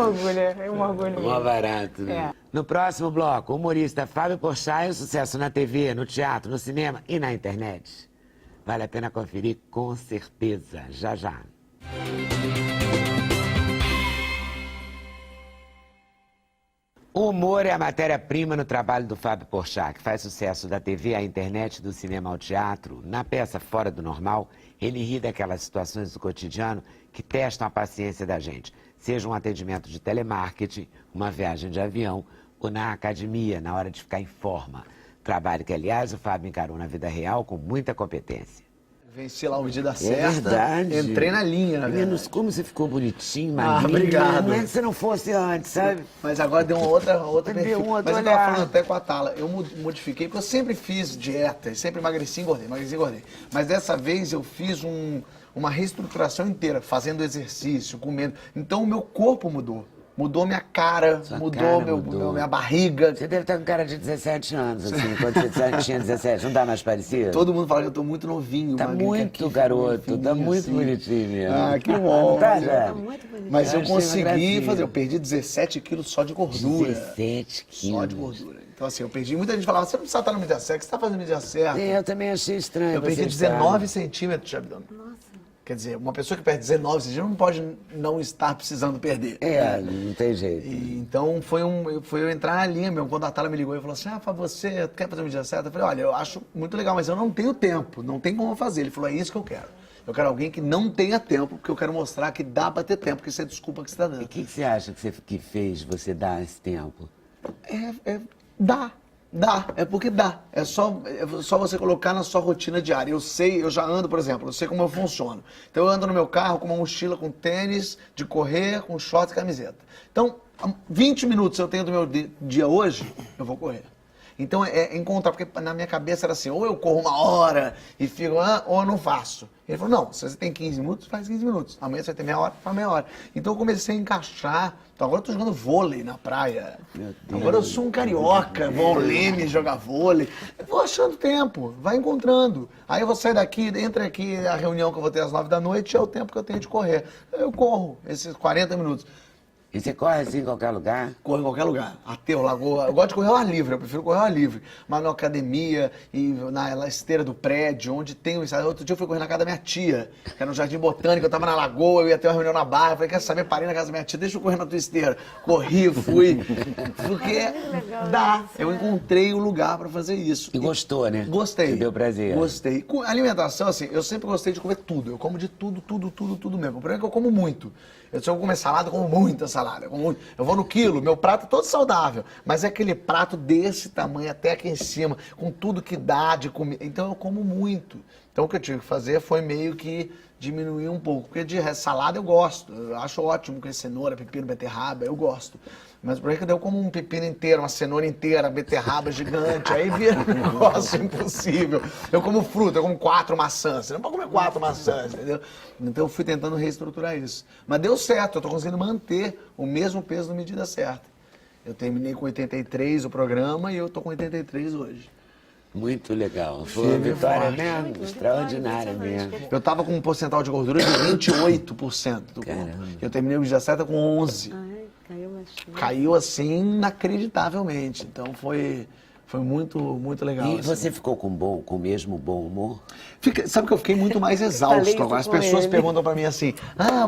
um orgulho. Mó barato, né? No próximo bloco, o humorista Fábio Porchat, sucesso na TV, no teatro, no cinema e na internet. Vale a pena conferir, com certeza. Já, já. O humor é a matéria-prima no trabalho do Fábio Porchat, que faz sucesso da TV à internet, do cinema ao teatro. Na peça Fora do Normal, ele ri daquelas situações do cotidiano que testam a paciência da gente. Seja um atendimento de telemarketing, uma viagem de avião ou na academia, na hora de ficar em forma. Trabalho que, aliás, o Fábio encarou na vida real com muita competência. Venci lá o medida certa. É verdade. Entrei na linha, na verdade. Menos como você ficou bonitinho, magrinho. Obrigado. Não é que você não fosse antes, sabe? Mas agora deu uma outra Deu um outro Mas eu tava olhar. falando até com a Tala, eu modifiquei, porque eu sempre fiz dieta, sempre emagreci e engordei. Mas dessa vez eu fiz uma reestruturação inteira, fazendo exercício, comendo. Então o meu corpo mudou. Mudou minha cara, mudou minha barriga. Você deve estar com cara de 17 anos, assim, quando você tinha 17, não dá mais parecido? Todo mundo fala que eu tô muito novinho. Tá muito, garoto, tá muito bonitinho mesmo. Ah, que bom. Tá, já. Mas eu achei consegui uma gracinha. fazer, eu perdi 17 quilos só de gordura. 17 quilos. Só de gordura. Então assim, eu perdi, muita gente falava, você não precisa estar no mídia certa, você está fazendo mídia certa. Eu também achei estranho. Eu perdi você 19 estar. centímetros de abdômen. Nossa. Quer dizer, uma pessoa que perde 19 centímetros não pode não estar precisando perder. Não tem jeito. Então foi eu entrar na linha mesmo. Quando a Thala me ligou e falou assim, você quer fazer a mídia certa? Eu falei, olha, eu acho muito legal, mas eu não tenho tempo, não tem como fazer. Ele falou, é isso que eu quero. Eu quero alguém que não tenha tempo, porque eu quero mostrar que dá pra ter tempo, que isso é desculpa que você tá dando. E o que você acha que fez você dar esse tempo? Dá, é porque dá. É só você colocar na sua rotina diária. Eu já ando, por exemplo, eu sei como eu funciono. Então eu ando no meu carro com uma mochila com tênis, de correr, com shorts e camiseta. Então, 20 minutos eu tenho do meu dia hoje, eu vou correr. Então é encontrar, porque na minha cabeça era assim, ou eu corro 1 hora e fico, ou eu não faço. Ele falou, não, se você tem 15 minutos, faz 15 minutos. Amanhã você vai ter meia hora, faz meia hora. Então eu comecei a encaixar. Então agora eu tô jogando vôlei na praia. Agora eu sou um carioca, vou ao Leme jogar vôlei. Eu vou achando tempo, vai encontrando. Aí eu vou sair daqui, entra aqui a reunião que eu vou ter às 9 da noite, é o tempo que eu tenho de correr. Eu corro esses 40 minutos. E você corre assim em qualquer lugar? Corro em qualquer lugar. Aterro, lagoa. Eu gosto de correr ao ar livre, eu prefiro correr ao ar livre. Mas na academia e na esteira do prédio, onde tem um ensaio. Outro dia eu fui correr na casa da minha tia, que era no Jardim Botânico, eu tava na lagoa, eu ia ter uma reunião na barra. Eu falei, quer saber? Parei na casa da minha tia, deixa eu correr na tua esteira. Corri, fui. Porque dá. Eu encontrei o lugar pra fazer isso. E gostou, né? Gostei. Te deu prazer. Gostei. Com alimentação, assim, eu sempre gostei de comer tudo. Eu como de tudo mesmo. O problema é que eu como muito. Se eu vou comer salada, eu como muita salada. Eu vou no quilo, meu prato é todo saudável. Mas é aquele prato desse tamanho, até aqui em cima, com tudo que dá de comida. Então eu como muito. Então o que eu tive que fazer foi meio que diminuir um pouco. Porque de salada eu gosto. Eu acho ótimo com cenoura, pepino, beterraba, eu gosto. Mas o problema é que eu como um pepino inteiro, uma cenoura inteira, beterraba gigante, aí vira um negócio impossível. Eu como fruta, eu como 4 maçãs. Você não pode comer 4 maçãs, entendeu? Então eu fui tentando reestruturar isso. Mas deu certo, eu tô conseguindo manter o mesmo peso na medida certa. Eu terminei com 83 o programa e eu tô com 83 hoje. Muito legal. Foi uma vitória mesmo, extraordinária mesmo. Eu tava com um percentual de gordura de 28% do corpo. Eu terminei o 17 com 11. Caiu assim inacreditavelmente. Então foi muito legal. E assim. você ficou com o mesmo bom humor? Sabe que eu fiquei muito mais exausto agora. As pessoas perguntam pra mim assim,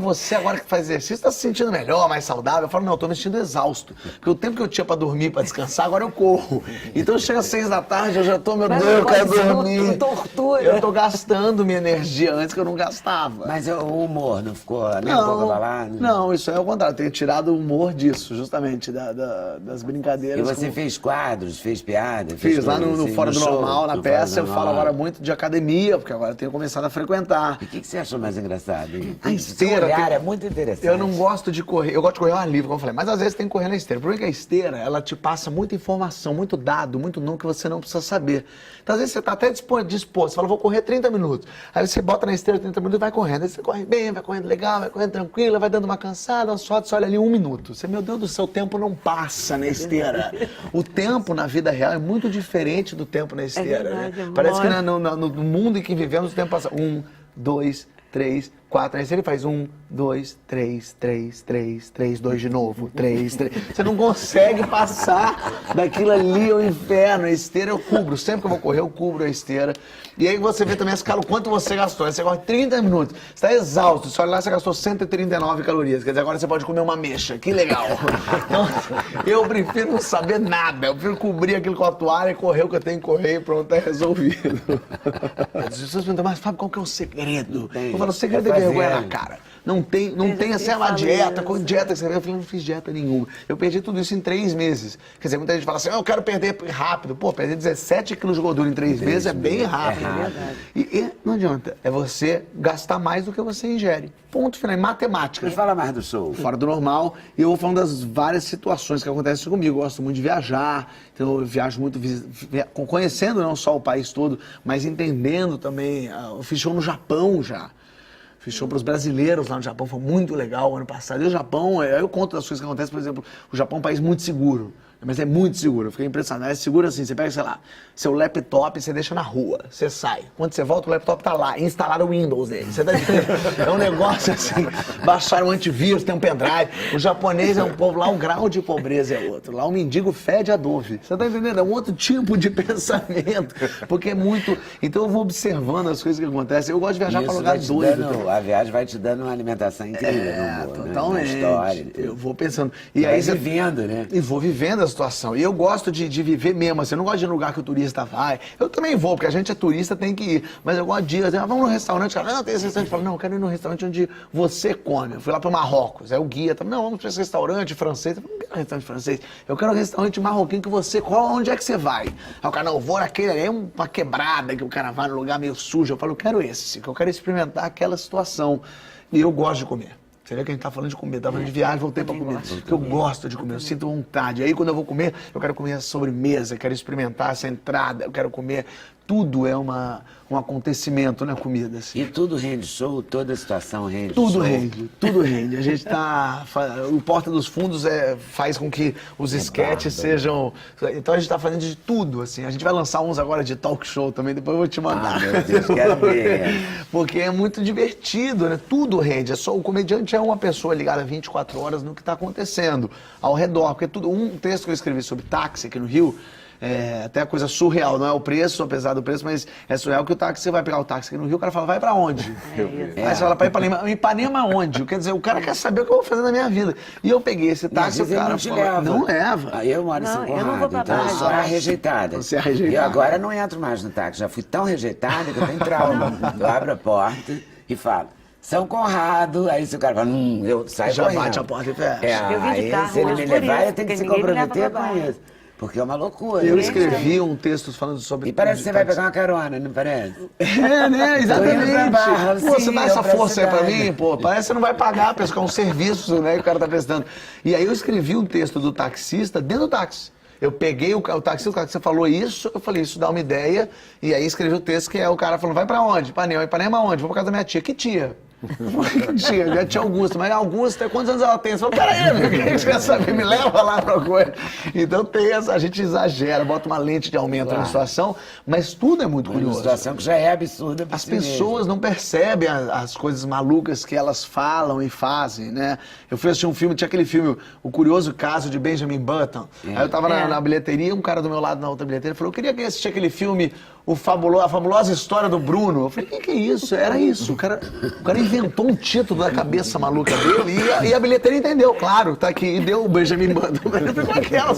você agora que faz exercício tá se sentindo melhor, mais saudável? Eu falo, não, eu tô me sentindo exausto. Porque o tempo que eu tinha pra dormir, pra descansar, agora eu corro. Então chega às 6 da tarde, eu já tô, meu Deus, eu quero dormir. Tortura. Eu tô gastando minha energia antes que eu não gastava. Mas o humor não ficou nem um pouco abalado? Não, isso é o contrário. Eu tenho tirado o humor disso, justamente, das brincadeiras. E você fez quadros, fez piada? Fiz lá no assim, Fora do show, Normal, na peça, eu falo agora muito de academia, porque agora eu tenho começado a frequentar. E o que você achou mais engraçado? A esteira. Seu olhar é muito interessante. Eu não gosto de correr, eu gosto de correr ao ar livre, como eu falei, mas às vezes tem que correr na esteira. O problema é que a esteira, ela te passa muita informação, muito dado, muito número que você não precisa saber. Então às vezes você tá até disposto, você fala, vou correr 30 minutos. Aí você bota na esteira 30 minutos e vai correndo. Aí você corre bem, vai correndo legal, vai correndo tranquilo, vai dando uma cansada, só você olha ali 1 minuto. Você, meu Deus do céu, o tempo não passa na esteira. O tempo na vida real é muito diferente do tempo na esteira. Né? Parece que no mundo em que vivemos o tempo passa 1, 2, 3, 4. Aí ele faz 1, 2, 3, 2 de novo, 3. Você não consegue passar daquilo ali ao inferno. A esteira eu cubro. Sempre que eu vou correr, eu cubro a esteira. E aí você vê também a escala, o quanto você gastou. Aí você corre 30 minutos. Você está exausto. Você olha lá, você gastou 139 calorias. Quer dizer, agora você pode comer uma ameixa. Que legal. Então, eu prefiro não saber nada. Eu prefiro cobrir aquilo com a toalha, correr o que eu tenho que correr e pronto, é resolvido. As pessoas perguntam, mas Fábio, qual que é o segredo? Eu falo, o segredo é vergonha na cara. Não tem assim, uma dieta, com dieta que você vê. Eu falei, não fiz dieta nenhuma. Eu perdi tudo isso em 3 meses. Quer dizer, muita gente fala assim, eu quero perder rápido. Pô, perder 17 quilos de gordura em 3 meses é bem rápido. E não adianta. É você gastar mais do que você ingere. Ponto final. Em matemática. Mas fala mais do show. Fora do normal. E eu vou falando das várias situações que acontecem comigo. Eu gosto muito de viajar. Então eu viajo muito, conhecendo não só o país todo, mas entendendo também. Eu fiz show no Japão já. Fiz show para os brasileiros lá no Japão, foi muito legal ano passado. E o Japão, eu conto das coisas que acontecem, por exemplo, o Japão é um país muito seguro. Mas é muito seguro, eu fiquei impressionado. É seguro assim, você pega, sei lá, seu laptop, você deixa na rua, você sai. Quando você volta, o laptop tá lá, instalaram o Windows nele. Você tá entendendo? É um negócio assim, baixaram um antivírus, tem um pendrive. O japonês é um povo, lá o grau de pobreza é outro. Lá o mendigo fede Adobe. Você tá entendendo? É um outro tipo de pensamento, porque é muito... Então eu vou observando as coisas que acontecem. Eu gosto de viajar para lugares doidos. A viagem vai te dando uma alimentação incrível. Totalmente. Né? História. Eu vou pensando. E aí você vivendo, né? E vou vivendo a situação. E eu gosto de viver mesmo, assim, eu não gosto de ir no lugar que o turista vai. Eu também vou, porque a gente é turista, tem que ir. Mas eu gosto de ir, assim, vamos no restaurante, cara, não, tem esse restaurante. Eu falo, não, eu quero ir no restaurante onde você come. Eu fui lá para o Marrocos, aí o guia, não, vamos para esse restaurante francês. Eu falo, não quero restaurante francês, eu quero um restaurante marroquino que você, onde é que você vai? Aí o cara, não, eu vou naquele, aí é uma quebrada que o cara vai num lugar meio sujo. Eu falo, eu quero esse, que eu quero experimentar aquela situação. E eu gosto de comer. Você vê que a gente tá falando de comida, tá falando de viagem, voltei pra comida. Porque eu gosto de comer, eu sinto vontade. Aí quando eu vou comer, eu quero comer a sobremesa, eu quero experimentar essa entrada, eu quero comer. Tudo é um acontecimento na comida. Assim. E tudo rende show, toda situação rende show. Tudo rende. A gente tá. O Porta dos Fundos faz com que os sketches sejam. Então a gente tá falando de tudo, assim. A gente vai lançar uns agora de talk show também, depois eu vou te mandar. Ah, meu Deus, quero ver. Porque é muito divertido, né? Tudo rende. O comediante é uma pessoa ligada 24 horas no que está acontecendo ao redor. Porque tudo. Um texto que eu escrevi sobre táxi aqui no Rio. Até a coisa surreal, não é o preço, apesar do preço, mas é surreal que o táxi, você vai pegar o táxi aqui no Rio, o cara fala, vai pra onde? Aí você fala, pra Ipanema. Ipanema onde? Quer dizer, o cara quer saber o que eu vou fazer na minha vida. E eu peguei esse táxi e o cara falou, não leva. Aí eu moro em São Conrado, então eu sou a rejeitada. Você é rejeitada. E agora não entro mais no táxi, já fui tão rejeitada que eu tenho trauma. Eu abro a porta e falo, São Conrado, aí se o cara fala, eu saio já correndo. Bate a porta e fecha. Eu vim de carro se ele hoje me por levar, isso, eu tenho que porque se ninguém me leva comprometer pra com baixo. isso. Porque é uma loucura. Eu escrevi um texto falando sobre... E parece que você vai pegar uma carona, não parece? Né? Exatamente. Barra, Pô, sim, você dá essa força aí pra cidade. mim, pô, parece que você não vai pagar, pensa que é um serviço, né, que o cara tá prestando. E aí eu escrevi um texto do taxista dentro do táxi. Eu peguei o taxista falou isso, eu falei, isso dá uma ideia, e aí escrevi o texto que é o cara falando, vai pra onde? Ipanema onde? Vou pra casa da minha tia. Que tia? Minha tia Augusta, mas Augusta, quantos anos ela tem? Você falou, peraí, o que você quer saber? Me leva lá pra coisa. Então tem a gente exagera, bota uma lente de aumento na situação, mas tudo é muito curioso. Uma situação que já é absurda. As pessoas não percebem as coisas malucas que elas falam e fazem, né? Eu fui assistir um filme, tinha aquele filme, O Curioso Caso de Benjamin Button. Aí eu tava na bilheteria, um cara do meu lado na outra bilheteria falou, eu queria assistir aquele filme, a fabulosa história do Bruno. Eu falei, o que é isso? Era isso. O cara inventou um título da cabeça maluca dele e a bilheteria entendeu, claro, tá aqui, e deu o Benjamin Button. Ficou aquela,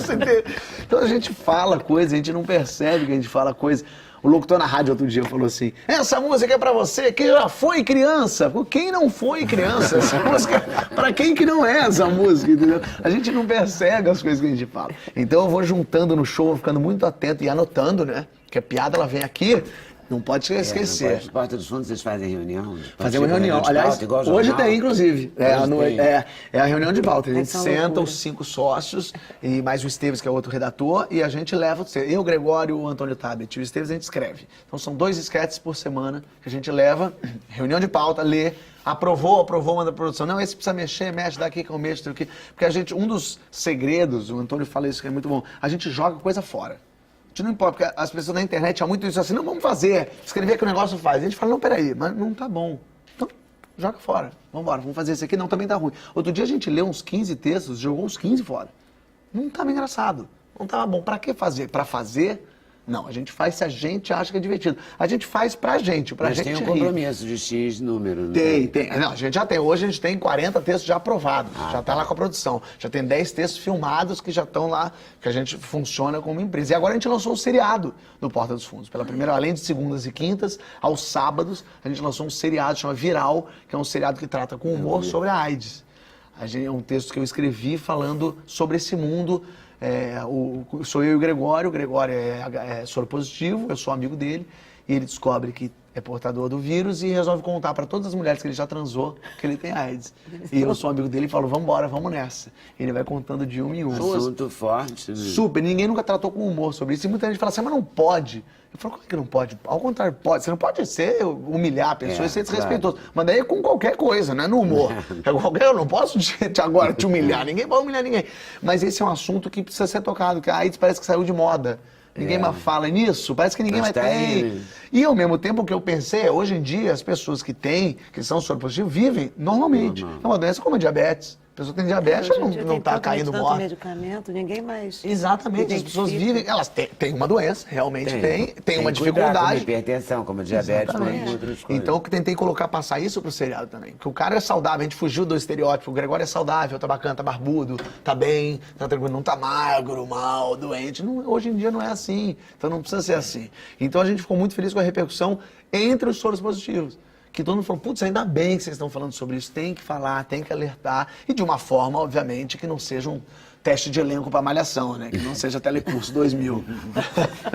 então a gente fala coisa, a gente não percebe que a gente fala coisa. O locutor na rádio outro dia falou assim, essa música é pra você, quem já foi criança. Quem não foi criança? Essa música é pra quem que não é essa música, entendeu? A gente não percebe as coisas que a gente fala. Então eu vou juntando no show, ficando muito atento e anotando, né? Que a piada, ela vem aqui, não pode esquecer. Não Porta dos Fundos, vocês fazem reunião? Fazer uma reunião. Aliás, pauta, hoje tem, inclusive. É a reunião de pauta. A gente senta, loucura. os 5 sócios, e mais o Esteves, que é outro redator, e a gente leva, eu, o Gregório e o Antônio Tabet. E o Esteves a gente escreve. Então são 2 sketches por semana que a gente leva, reunião de pauta, lê, aprovou, manda a produção. Não, esse precisa mexer, mexe daqui que eu mexo, daqui. Porque a gente, um dos segredos, o Antônio fala isso que é muito bom, a gente joga coisa fora. A gente não importa, porque as pessoas na internet há muito isso assim, não, vamos fazer, escrever que o negócio faz. A gente fala, não, peraí, mas não tá bom. Então, joga fora. Vamos embora, vamos fazer isso aqui. Não, também tá ruim. Outro dia a gente leu uns 15 textos, jogou uns 15 fora. Não tava engraçado. Não tava bom. Pra que fazer? Pra fazer? Não, a gente faz se a gente acha que é divertido. A gente faz pra gente Mas gente tem um rir. compromisso de X número, né? Tem. Não, a gente já tem. Hoje a gente tem 40 textos já aprovados. Já tá lá com a produção. Já tem 10 textos filmados que já estão lá, que a gente funciona como empresa. E agora a gente lançou um seriado do Porta dos Fundos. Pela primeira, além de segundas e quintas, aos sábados, a gente lançou um seriado chamado Viral, que é um seriado que trata com humor sobre a AIDS. É um texto que eu escrevi falando sobre esse mundo. Sou eu e o Gregório é soro positivo, eu sou amigo dele, e ele descobre que é portador do vírus e resolve contar para todas as mulheres que ele já transou que ele tem AIDS. E eu sou amigo dele e falo, vambora, vamos nessa. Ele vai contando de um em um. Assunto forte. Né? Super, ninguém nunca tratou com humor sobre isso. E muita gente fala assim, mas não pode. Eu falo, como é que não pode? Ao contrário, pode. Você não pode humilhar a pessoa e ser desrespeitoso. Claro. Mas daí é com qualquer coisa, não é no humor. Eu não posso agora te humilhar, ninguém vai humilhar ninguém. Mas esse é um assunto que precisa ser tocado, porque a AIDS parece que saiu de moda. Ninguém mais fala nisso, parece que ninguém mais tem. E ao mesmo tempo o que eu pensei, hoje em dia as pessoas que são soropositivos, vivem normalmente. É uma doença como a diabetes. A pessoa tem diabetes, não está caindo morta. Medicamento, ninguém mais. Exatamente, as pessoas vivem, elas têm uma doença, realmente tem uma dificuldade. Como hipertensão, como diabetes, como outras coisas. Então eu tentei passar isso pro seriado também. Porque o cara é saudável, a gente fugiu do estereótipo. O Gregório é saudável, tá bacana, tá barbudo, tá bem, tá tranquilo, não tá magro, mal, doente. Hoje em dia não é assim, então não precisa ser assim. Então a gente ficou muito feliz com a repercussão entre os soros positivos. Que todo mundo falou, putz, ainda bem que vocês estão falando sobre isso, tem que falar, tem que alertar, e de uma forma, obviamente, que não sejam teste de elenco pra Malhação, né? Que não seja Telecurso 2000.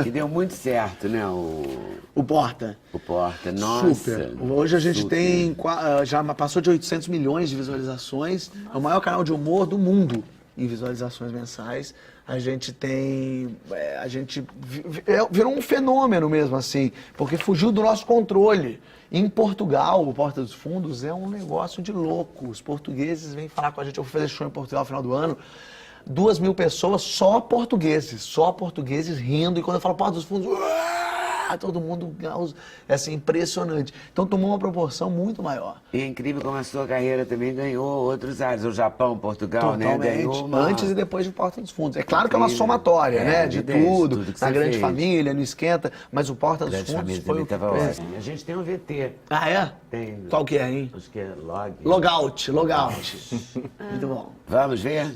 E deu muito certo, né? O Porta. O Porta, nossa. Super. Hoje a gente tem, já passou de 800 milhões de visualizações. É o maior canal de humor do mundo em visualizações mensais. A gente tem, virou um fenômeno mesmo, assim, porque fugiu do nosso controle. Em Portugal, o Porta dos Fundos é um negócio de louco. Os portugueses vêm falar com a gente. Eu vou fazer show em Portugal no final do ano. 2.000 pessoas, só portugueses rindo. E quando eu falo Porta dos Fundos, todo mundo, é assim, impressionante. Então tomou uma proporção muito maior. E é incrível como a sua carreira também ganhou outros áreas. O Japão, Portugal, né? Ganhou antes e depois de Porta dos Fundos. É claro que é uma somatória, né? De tudo na Grande Família, no Esquenta, mas o Porta dos Fundos foi o que... A gente tem um VT. Ah, é? Tem. Qual que é, hein? Acho que é Logout. Muito bom. Vamos ver?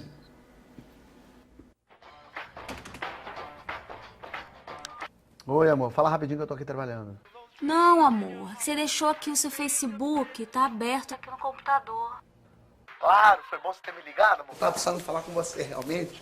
Oi, amor. Fala rapidinho que eu tô aqui trabalhando. Não, amor. Você deixou aqui o seu Facebook, tá aberto aqui no computador. Claro, foi bom você ter me ligado, amor. Tava precisando falar com você, realmente.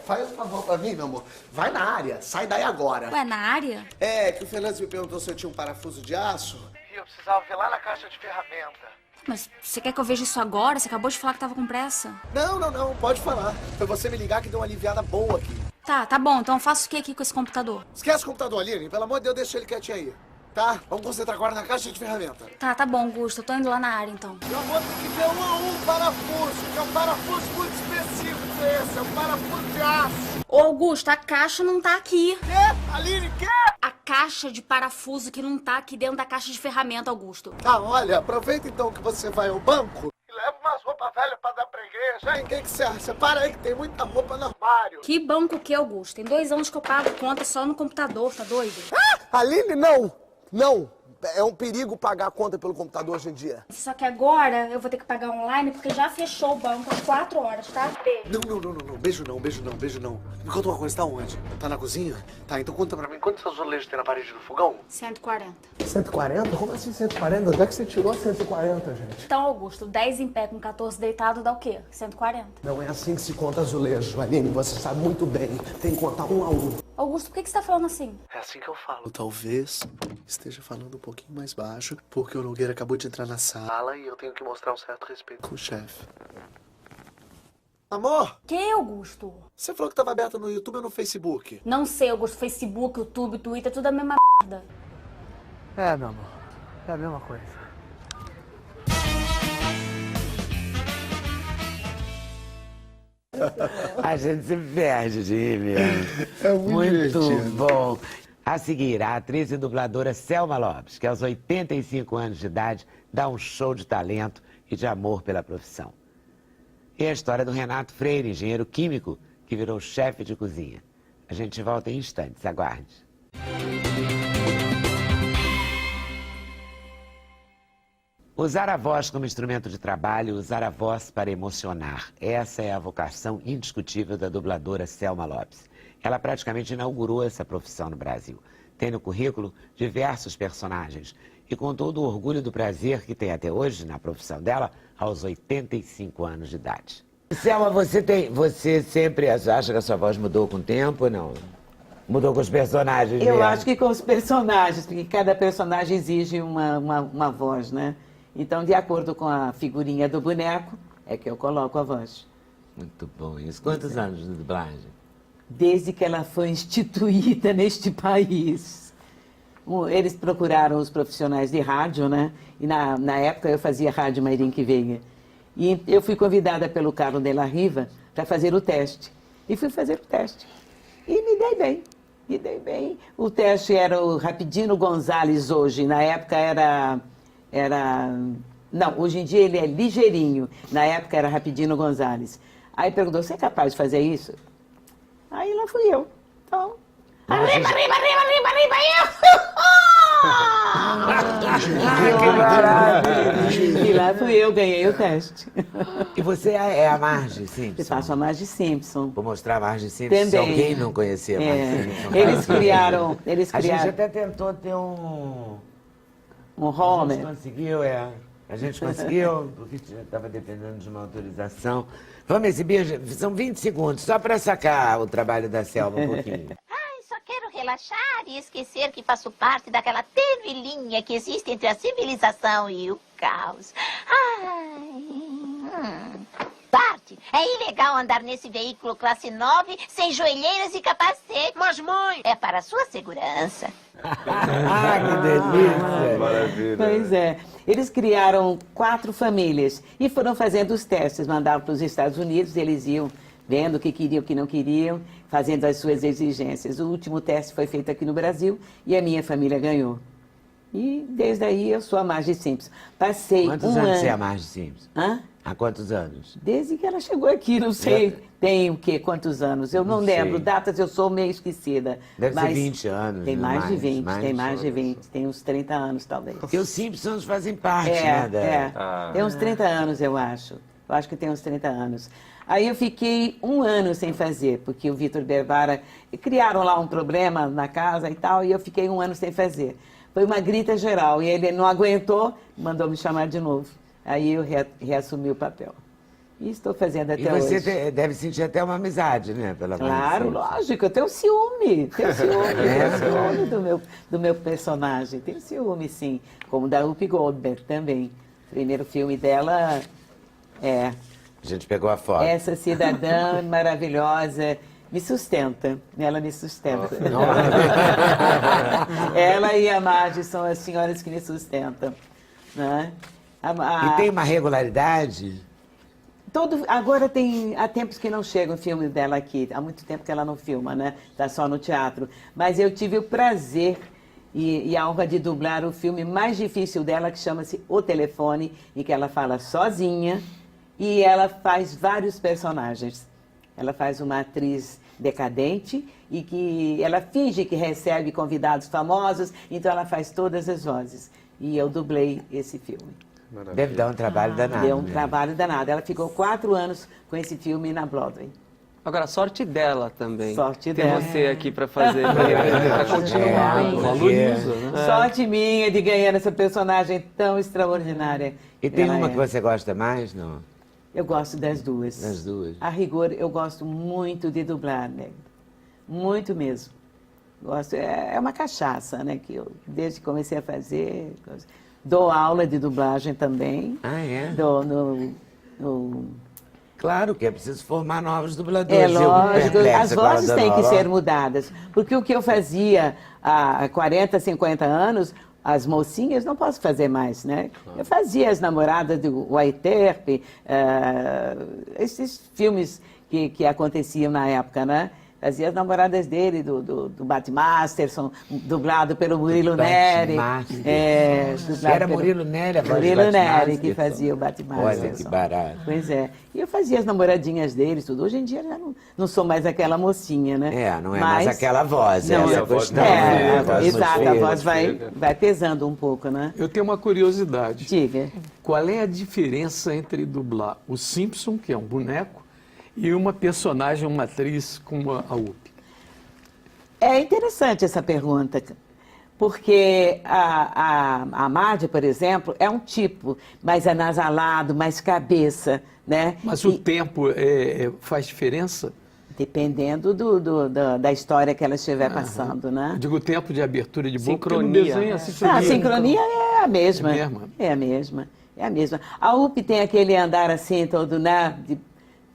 Faz um favor pra mim, meu amor. Vai na área, sai daí agora. Ué, na área? É, que o Fernandes me perguntou se eu tinha um parafuso de aço. E eu precisava ver lá na caixa de ferramenta. Mas você quer que eu veja isso agora? Você acabou de falar que tava com pressa. Não, pode falar. Foi você me ligar que deu uma aliviada boa aqui. Tá bom. Então eu faço o que aqui com esse computador? Esquece o computador, Aline. Pelo amor de Deus, deixa ele quietinho aí. Tá? Vamos concentrar agora na caixa de ferramenta. Tá bom, Augusto. Eu tô indo lá na área, então. Meu amor, tem que ver um a um o parafuso, que é um parafuso muito específico esse. É um parafuso de aço. Ô, Augusto, a caixa não tá aqui. Quê? Aline, quê? A caixa de parafuso que não tá aqui dentro da caixa de ferramenta, Augusto. Tá, olha, aproveita então que você vai ao banco e leva umas roupas velhas pra dar pra igreja. Hein? Quem que você separa aí que tem muita roupa no armário. Que banco o que, Augusto? Tem 2 anos que eu pago conta só no computador, tá doido? Aline, não! Não! É um perigo pagar a conta pelo computador hoje em dia. Só que agora eu vou ter que pagar online porque já fechou o banco às 4 horas, tá? Beijo. Não. Beijo não. Me conta uma coisa, tá onde? Tá na cozinha? Tá, então conta pra mim, quantos azulejos tem na parede do fogão? 140. 140? Como assim 140? Onde é que você tirou 140, gente? Então, Augusto, 10 em pé com 14 deitado dá o quê? 140. Não é assim que se conta azulejo, Aline, você sabe muito bem. Tem que contar um a um. Augusto, por que você tá falando assim? É assim que eu falo. Talvez esteja falando um pouquinho mais baixo, porque o Nogueira acabou de entrar na sala e eu tenho que mostrar um certo respeito com o chefe. Amor! Que, Augusto? Você falou que tava aberto no YouTube ou no Facebook? Não sei, Augusto. Facebook, YouTube, Twitter, tudo a mesma merda. É, meu amor. É a mesma coisa. A gente se perde de rir mesmo. É muito bom. A seguir, a atriz e dubladora Selma Lopes, que aos 85 anos de idade dá um show de talento e de amor pela profissão. E a história do Renato Freire, engenheiro químico, que virou chefe de cozinha. A gente volta em instantes, aguarde. Usar a voz como instrumento de trabalho, usar a voz para emocionar. Essa é a vocação indiscutível da dubladora Selma Lopes. Ela praticamente inaugurou essa profissão no Brasil. Tem no currículo diversos personagens e com todo o orgulho do prazer que tem até hoje na profissão dela, aos 85 anos de idade. Selma, você sempre acha que a sua voz mudou com o tempo ou não? Mudou com os personagens? Eu acho que com os personagens, porque cada personagem exige uma voz, né? Então, de acordo com a figurinha do boneco, é que eu coloco a voz. Muito bom isso. Quantos anos de dublagem? Desde que ela foi instituída neste país. Eles procuraram os profissionais de rádio, né? E na época eu fazia Rádio Mairim que Venha. E eu fui convidada pelo Carlos de la Riva para fazer o teste. E fui fazer o teste. E me dei bem. O teste era o Rapidino Gonzalez hoje. Na época era... Não, hoje em dia ele é ligeirinho. Na época era Rapidino Gonzalez. Aí perguntou, você é capaz de fazer isso? Aí lá fui eu. Então... Arriba, que maravilha! E lá fui eu, ganhei o teste. E você é a Marge Simpson? Eu faço a Marge Simpson. Vou mostrar a Marge Simpson, também. se alguém não conhecia a Marge Simpson. Eles criaram... A gente até tentou ter um Homer. A gente conseguiu, A gente conseguiu, porque estava dependendo de uma autorização. Vamos exibir, são 20 segundos, só para sacar o trabalho da Selma um pouquinho. Ai, só quero relaxar e esquecer que faço parte daquela tênue linha que existe entre a civilização e o caos. Bart, é ilegal andar nesse veículo classe 9 sem joelheiras e capacete. Mas, mãe... É para a sua segurança. Que delícia! Maravilha. Pois é. Eles criaram 4 famílias e foram fazendo os testes, mandavam para os Estados Unidos, eles iam vendo o que queriam, o que não queriam, fazendo as suas exigências. O último teste foi feito aqui no Brasil e a minha família ganhou. E desde aí eu sou a Marge Simpson. Passei Quantos anos você é a Marge Simpson? Hã? Há quantos anos? Desde que ela chegou aqui, não sei, tem o quê, quantos anos? Eu não lembro, sei. datas eu sou meio esquecida. Deve ser mas 20 anos. Tem né? mais de 20, tem mais de 20, tem uns 30 anos talvez. Porque os Simpsons fazem parte, né? Tem uns 30 anos, eu acho. Eu acho que tem uns 30 anos. Aí eu fiquei 1 ano sem fazer, porque o Vitor Berbara... Criaram lá um problema na casa e tal, e eu fiquei 1 ano sem fazer. Foi uma grita geral, e ele não aguentou, mandou me chamar de novo. Aí eu reassumi o papel. E estou fazendo até hoje. E você deve sentir até uma amizade, né? Pela Claro, lógico, eu tenho ciúme. Tenho ciúme do meu personagem. Tenho ciúme, sim. Como da Whoopi Goldberg também. O primeiro filme dela é... A gente pegou a foto. Essa cidadã maravilhosa me sustenta. Ela me sustenta. Ela e a Marge são as senhoras que me sustentam. Né? E tem uma regularidade? Agora há tempos que não chega um filme dela aqui, há muito tempo que ela não filma, né? Está só no teatro. Mas eu tive o prazer e a honra de dublar o filme mais difícil dela, que chama-se O Telefone, em que ela fala sozinha e ela faz vários personagens. Ela faz uma atriz decadente e que ela finge que recebe convidados famosos, então ela faz todas as vozes. E eu dublei esse filme. Maravilha. Deve dar um trabalho danado. Deu um trabalho danado. Ela ficou 4 anos com esse filme na Broadway. Agora, sorte dela também. Sorte Ter dela. você aqui para fazer, para continuar. Valoriza, né? Sorte minha de ganhar essa personagem tão extraordinária. E tem Ela uma é. que você gosta mais, não? Eu gosto das duas. Das duas. A rigor, eu gosto muito de dublar, né? Muito mesmo. Gosto. É uma cachaça, né? Que eu, desde que comecei a fazer... Dou aula de dublagem também. Ah, é? Dou Claro que é preciso formar novos dubladores. É lógico, perplexa as com a vozes Dona têm que Aurora. ser mudadas. Porque o que eu fazia há 40, 50 anos, as mocinhas não posso fazer mais, né? Eu fazia as namoradas do White Earp, esses filmes que aconteciam na época, né? Fazia as namoradas dele, do Bat Masterson, dublado pelo Murilo Neri. Era Murilo Neri, a voz Murilo do Bat Neri Masterson. que fazia o Bat Masterson. Olha que barato. Pois é. E eu fazia as namoradinhas deles, tudo. Hoje em dia já não sou mais aquela mocinha, né? Não é mais aquela voz. Não, essa a voz gostosa. exato, a voz vai pesando um pouco, né? Eu tenho uma curiosidade. Diga. Qual é a diferença entre dublar o Simpson, que é um boneco, e uma personagem, uma atriz como a Whoopi? É interessante essa pergunta, porque a Marge, por exemplo, é um tipo mais anasalado, mais cabeça, né? Mas o tempo faz diferença? Dependendo da história que ela estiver passando, né? Eu digo o tempo de abertura de boca, Sincronia. no desenho a sincronia. A sincronia é a mesma. É a mesma? É a mesma. É a mesma. A Whoopi tem aquele andar assim, todo, né?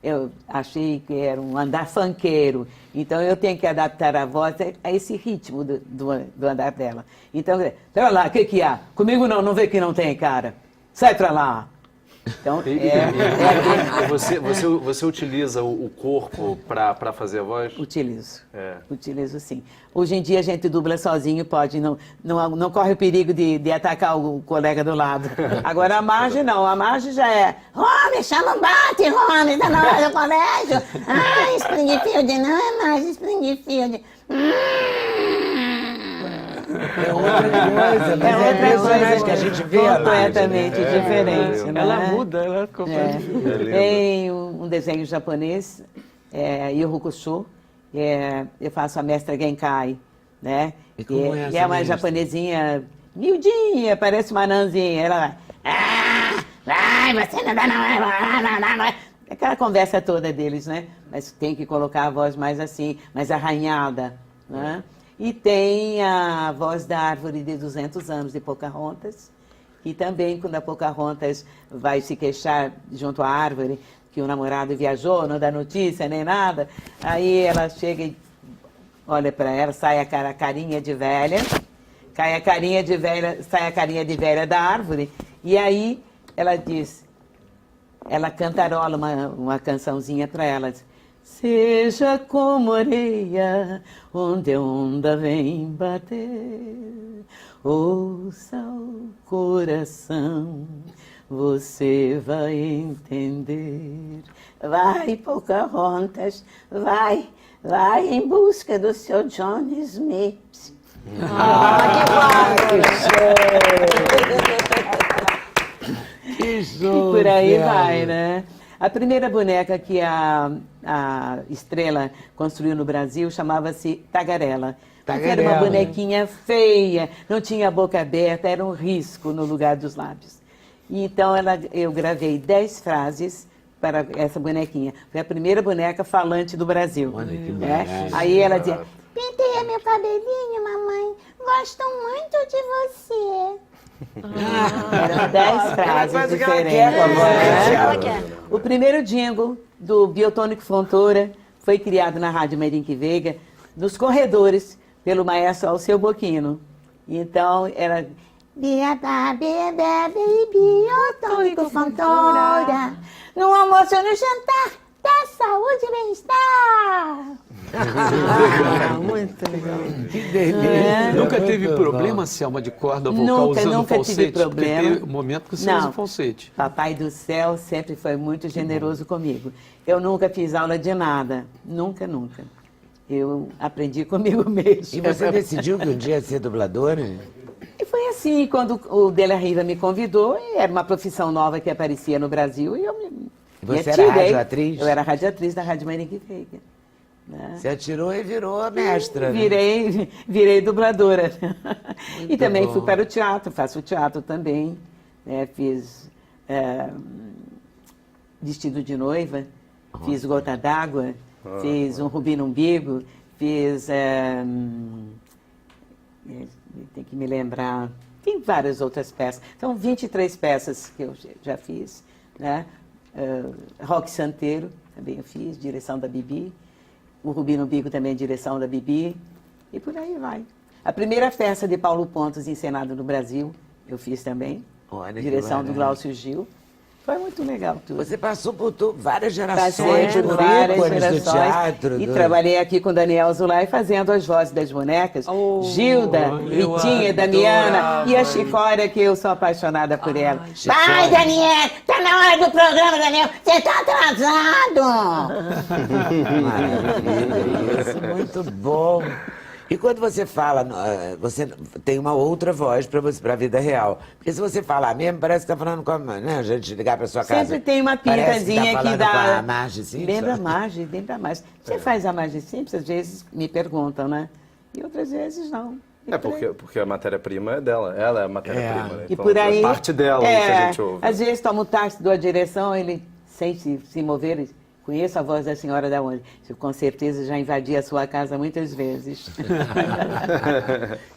Eu achei que era um andar funkeiro. Então, eu tenho que adaptar a voz a esse ritmo do andar dela. Então, sai pra lá, o que há? Comigo não vê que não tem, cara. Sai pra lá. Então, Você utiliza o corpo para fazer a voz? Utilizo. Utilizo, sim. Hoje em dia a gente dubla sozinho, pode, não corre o perigo de atacar o colega do lado. Agora a Marge não, a Marge já é Rony, chama bate, Rony, tá na hora do colégio. Ah, Springfield, não é mais Springfield. É outra coisa, mas é personagem que a gente vê a Marge, completamente né? diferente. né? Ela muda, ela completamente. Tem um desenho japonês, Yu Hakusho, eu faço a mestra Genkai, né? E como é essa é uma mestra? japonesinha miudinha, parece uma anãzinha. Ela vai, vai, você não dá não. aquela conversa toda deles, né? Mas tem que colocar a voz mais assim, mais arranhada, né? E tem a voz da árvore de 200 anos de Pocahontas, e também quando a Pocahontas vai se queixar junto à árvore que o namorado viajou, não dá notícia nem nada, aí ela chega e olha para ela, sai a carinha de velha, sai a carinha de velha da árvore, e aí ela diz, ela cantarola uma cançãozinha para ela, diz, seja como areia, onde a onda vem bater, ouça o coração, você vai entender. Vai, Pocahontas, vai em busca do seu John Smith. Que E show, por aí Vera. vai, né? A primeira boneca que a Estrela construiu no Brasil chamava-se Tagarela. Porque era uma Tagarela. bonequinha feia, não tinha a boca aberta, era um risco no lugar dos lábios. E então eu gravei 10 frases para essa bonequinha. Foi a primeira boneca falante do Brasil. Olha que né? barato. Aí ela dizia, Penteia meu cabelinho, mamãe. Gosto muito de você. eram 10 frases coisa que ela diferentes. quer com a voz, né? ela quer. O primeiro jingle do Biotônico Fontoura foi criado na Rádio Meirink Veiga, nos corredores, pelo maestro Alceu Boquino. Então, era... Biotônico Fontoura, no almoço e no jantar, dá saúde e bem-estar. Muito legal. Que delícia. Nunca Muito teve bom. problema, Selma, de corda vocal Nunca usando tive falsete? problema. Porque tem um momento que você Não. usa falsete. Papai do céu sempre foi muito generoso comigo. Eu nunca fiz aula de nada. Nunca. Eu aprendi comigo mesmo. E você decidiu que um dia ia ser dubladora? E foi assim, quando o De La Riva me convidou, e era uma profissão nova que aparecia no Brasil, e eu me Você atirei. era radioatriz? Eu era radioatriz da Rádio Meirink Veiga. Né? Você atirou e virou a mestra. Né? Virei dubladora. E também bom. fui para o teatro, faço teatro também. Né? Fiz Vestido de Noiva, fiz Gota d'Água, fiz Um Rubi no Umbigo, fiz... tem que me lembrar... Tem várias outras peças. São 23 peças que eu já fiz. Né? Rock Santeiro, também eu fiz, direção da Bibi. O Rubi no Bico também, direção da Bibi. E por aí vai. A primeira peça de Paulo Pontos, encenada no Brasil, eu fiz também. Olha que Direção do barato. Glaucio Gil. Foi muito legal tudo. Você passou por várias Passei gerações, por por várias ícones do gerações. teatro. E trabalhei aqui com Daniel Zulay fazendo as vozes das bonecas. Gilda, Ritinha, Damiana e a Chicória, que eu sou apaixonada por ela. Vai, Daniel! Tá na hora do programa, Daniel! Você tá atrasado! Maravilha, isso, muito bom. E quando você fala, você tem uma outra voz para a vida real. Porque se você falar mesmo, parece que está falando com a, né, a gente ligar para sua casa. Sempre tem uma parece pintazinha tá que falando dá. com a Marge Simpson. Lembra a Marge. Você faz a Marge Simpson, às vezes me perguntam, né? E outras vezes não. E por aí. Porque a matéria-prima é dela. Ela é a matéria-prima. Né? E Então, por aí. é parte dela que a gente ouve. Às vezes toma o táxi, dou a direção, ele sem se mover. Conheço a voz da senhora da onde? Eu, com certeza já invadi a sua casa muitas vezes.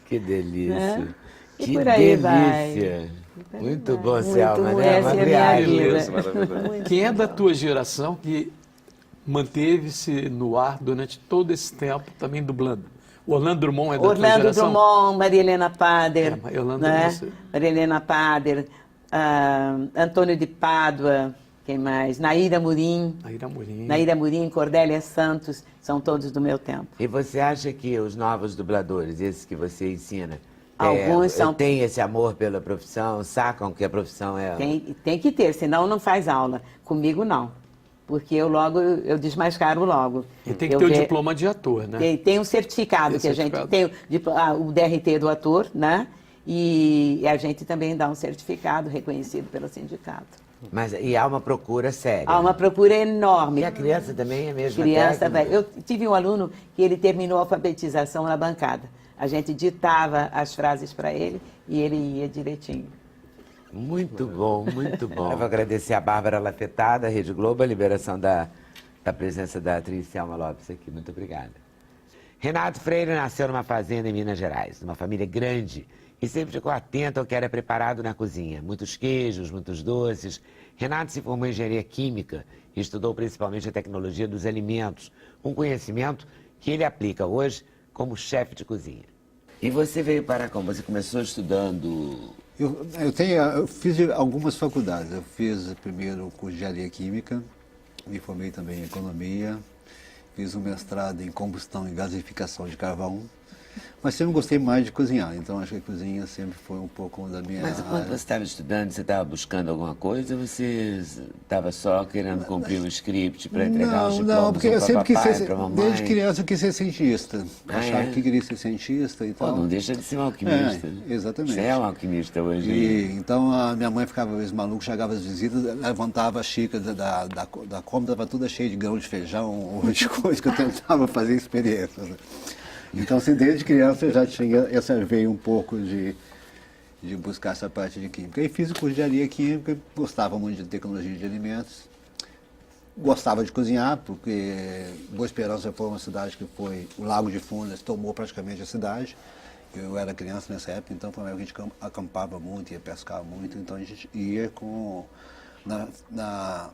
Que delícia. E Que por aí delícia. Muito bom, Selma, Muito, né? essa Uma é a minha viagem. vida. Quem é da tua geração que manteve-se no ar durante todo esse tempo também dublando? Orlando Drummond é da tua Orlando geração? Drummond, Maria Helena Pader, mas Orlando né? você. Maria Helena Pader, Antônio de Pádua, quem mais? Naíra Murim. Naíra Murim, Cordélia Santos, são todos do meu tempo. E você acha que os novos dubladores, esses que você ensina, Alguns são- têm esse amor pela profissão, sacam que a profissão é... Tem que ter, senão não faz aula. Comigo não, porque eu desmascaro logo. E tem que Eu ter o ve- diploma de ator, né? Tem um certificado que a gente tem, o DRT do ator, né? E a gente também dá um certificado reconhecido pelo sindicato. E há uma procura séria. Há uma procura enorme. E a criança também é a mesma Criança, técnica? eu tive um aluno que ele terminou a alfabetização na bancada. A gente ditava as frases para ele e ele ia direitinho. Muito bom, muito bom. Eu vou agradecer a Bárbara Lafetá, da Rede Globo, a liberação da presença da atriz Selma Lopes aqui. Muito obrigada. Renato Freire nasceu numa fazenda em Minas Gerais, numa família grande, e sempre ficou atento ao que era preparado na cozinha. Muitos queijos, muitos doces. Renato se formou em engenharia química e estudou principalmente a tecnologia dos alimentos, um conhecimento que ele aplica hoje como chefe de cozinha. E você veio para como? Você começou estudando... Eu fiz algumas faculdades. Eu fiz primeiro o curso de engenharia química, me formei também em economia, fiz um mestrado em combustão e gasificação de carvão, mas sempre gostei mais de cozinhar, então acho que a cozinha sempre foi um pouco da minha Mas quando você estava estudando, você estava buscando alguma coisa ou você estava só querendo cumprir um script para entregar os diplomas? Não, porque eu sempre quis ser, mamãe? desde criança eu quis ser cientista, achava que queria ser cientista e tal. Pô, não deixa de ser um alquimista. Exatamente. Você é um alquimista hoje. Então a minha mãe ficava às vezes maluca, chegava às visitas, levantava a xícara da cômoda, estava toda cheia de grão de feijão, ou de coisa que eu tentava fazer experiência. Né? Então, assim, desde criança eu já tinha essa veia um pouco de buscar essa parte de química. E fiz o curso de engenharia química, gostava muito de tecnologia de alimentos, gostava de cozinhar, porque Boa Esperança foi uma cidade que foi, o Lago de Furnas tomou praticamente a cidade. Eu era criança nessa época, então foi uma época que a gente acampava muito, ia pescar muito, então a gente ia na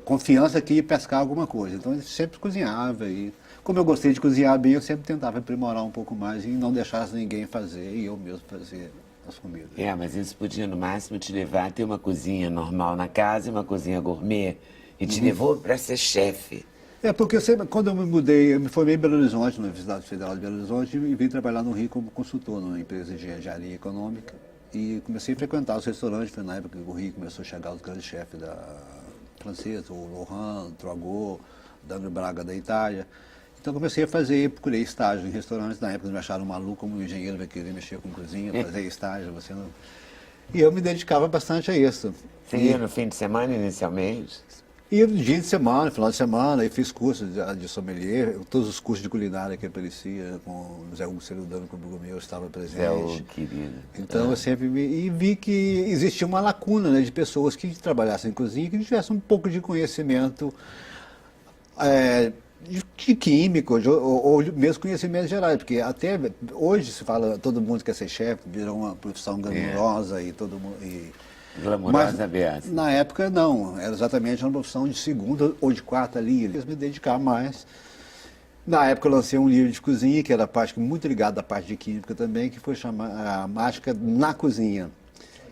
confiança que ia pescar alguma coisa. Então a gente sempre cozinhava e... Como eu gostei de cozinhar bem, eu sempre tentava aprimorar um pouco mais e não deixar ninguém fazer e eu mesmo fazer as comidas. Mas isso podia no máximo te levar a ter uma cozinha normal na casa e uma cozinha gourmet e te levou para ser chefe. Porque eu sempre, quando eu me mudei, eu me formei em Belo Horizonte, na Universidade Federal de Belo Horizonte, e vim trabalhar no Rio como consultor numa empresa de engenharia econômica e comecei a frequentar os restaurantes, foi na época que o Rio começou a chegar os grandes chefes da francesa, o Laurent, o Trogot, o Daniel Braga da Itália. Então comecei a procurei estágio em restaurantes, na época eles me acharam maluco, como um engenheiro vai querer mexer com cozinha, fazer estágio, você não... E eu me dedicava bastante a isso. Você ia no fim de semana inicialmente? Ia no dia de semana, final de semana, e fiz cursos de sommelier, todos os cursos de culinária que aparecia, com o Zé Hugo Celudano, que o amigo meu estava presente. Zé Hugo, querido. Então eu sempre vi que existia uma lacuna, né, de pessoas que trabalhassem em cozinha, que tivessem um pouco de conhecimento de química, ou mesmo conhecimentos gerais, porque até hoje se fala, todo mundo quer ser chefe, virou uma profissão glamourosa e todo mundo... Glamourosa aberta. Na época não, era exatamente uma profissão de segunda ou de quarta linha, eu quis me dedicar mais. Na época eu lancei um livro de cozinha, que era a parte muito ligada à parte de química também, que foi chamado A Mágica na Cozinha,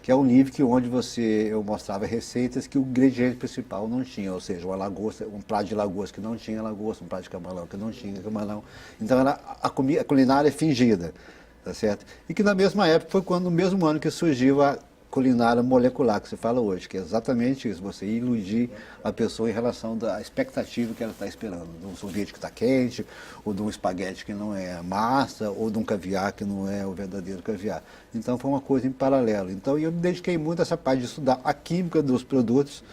que é um livro onde eu mostrava receitas que o ingrediente principal não tinha, ou seja, uma lagosta, um prato de lagosta que não tinha lagosta, um prato de camarão que não tinha camarão. Então era a culinária fingida, tá certo? E que na mesma época foi no mesmo ano que surgiu a culinária molecular que se fala hoje, que é exatamente isso, você iludir a pessoa em relação à expectativa que ela está esperando, de um sorvete que está quente, ou de um espaguete que não é massa, ou de um caviar que não é o verdadeiro caviar. Então foi uma coisa em paralelo. Então eu me dediquei muito a essa parte de estudar a química dos produtos,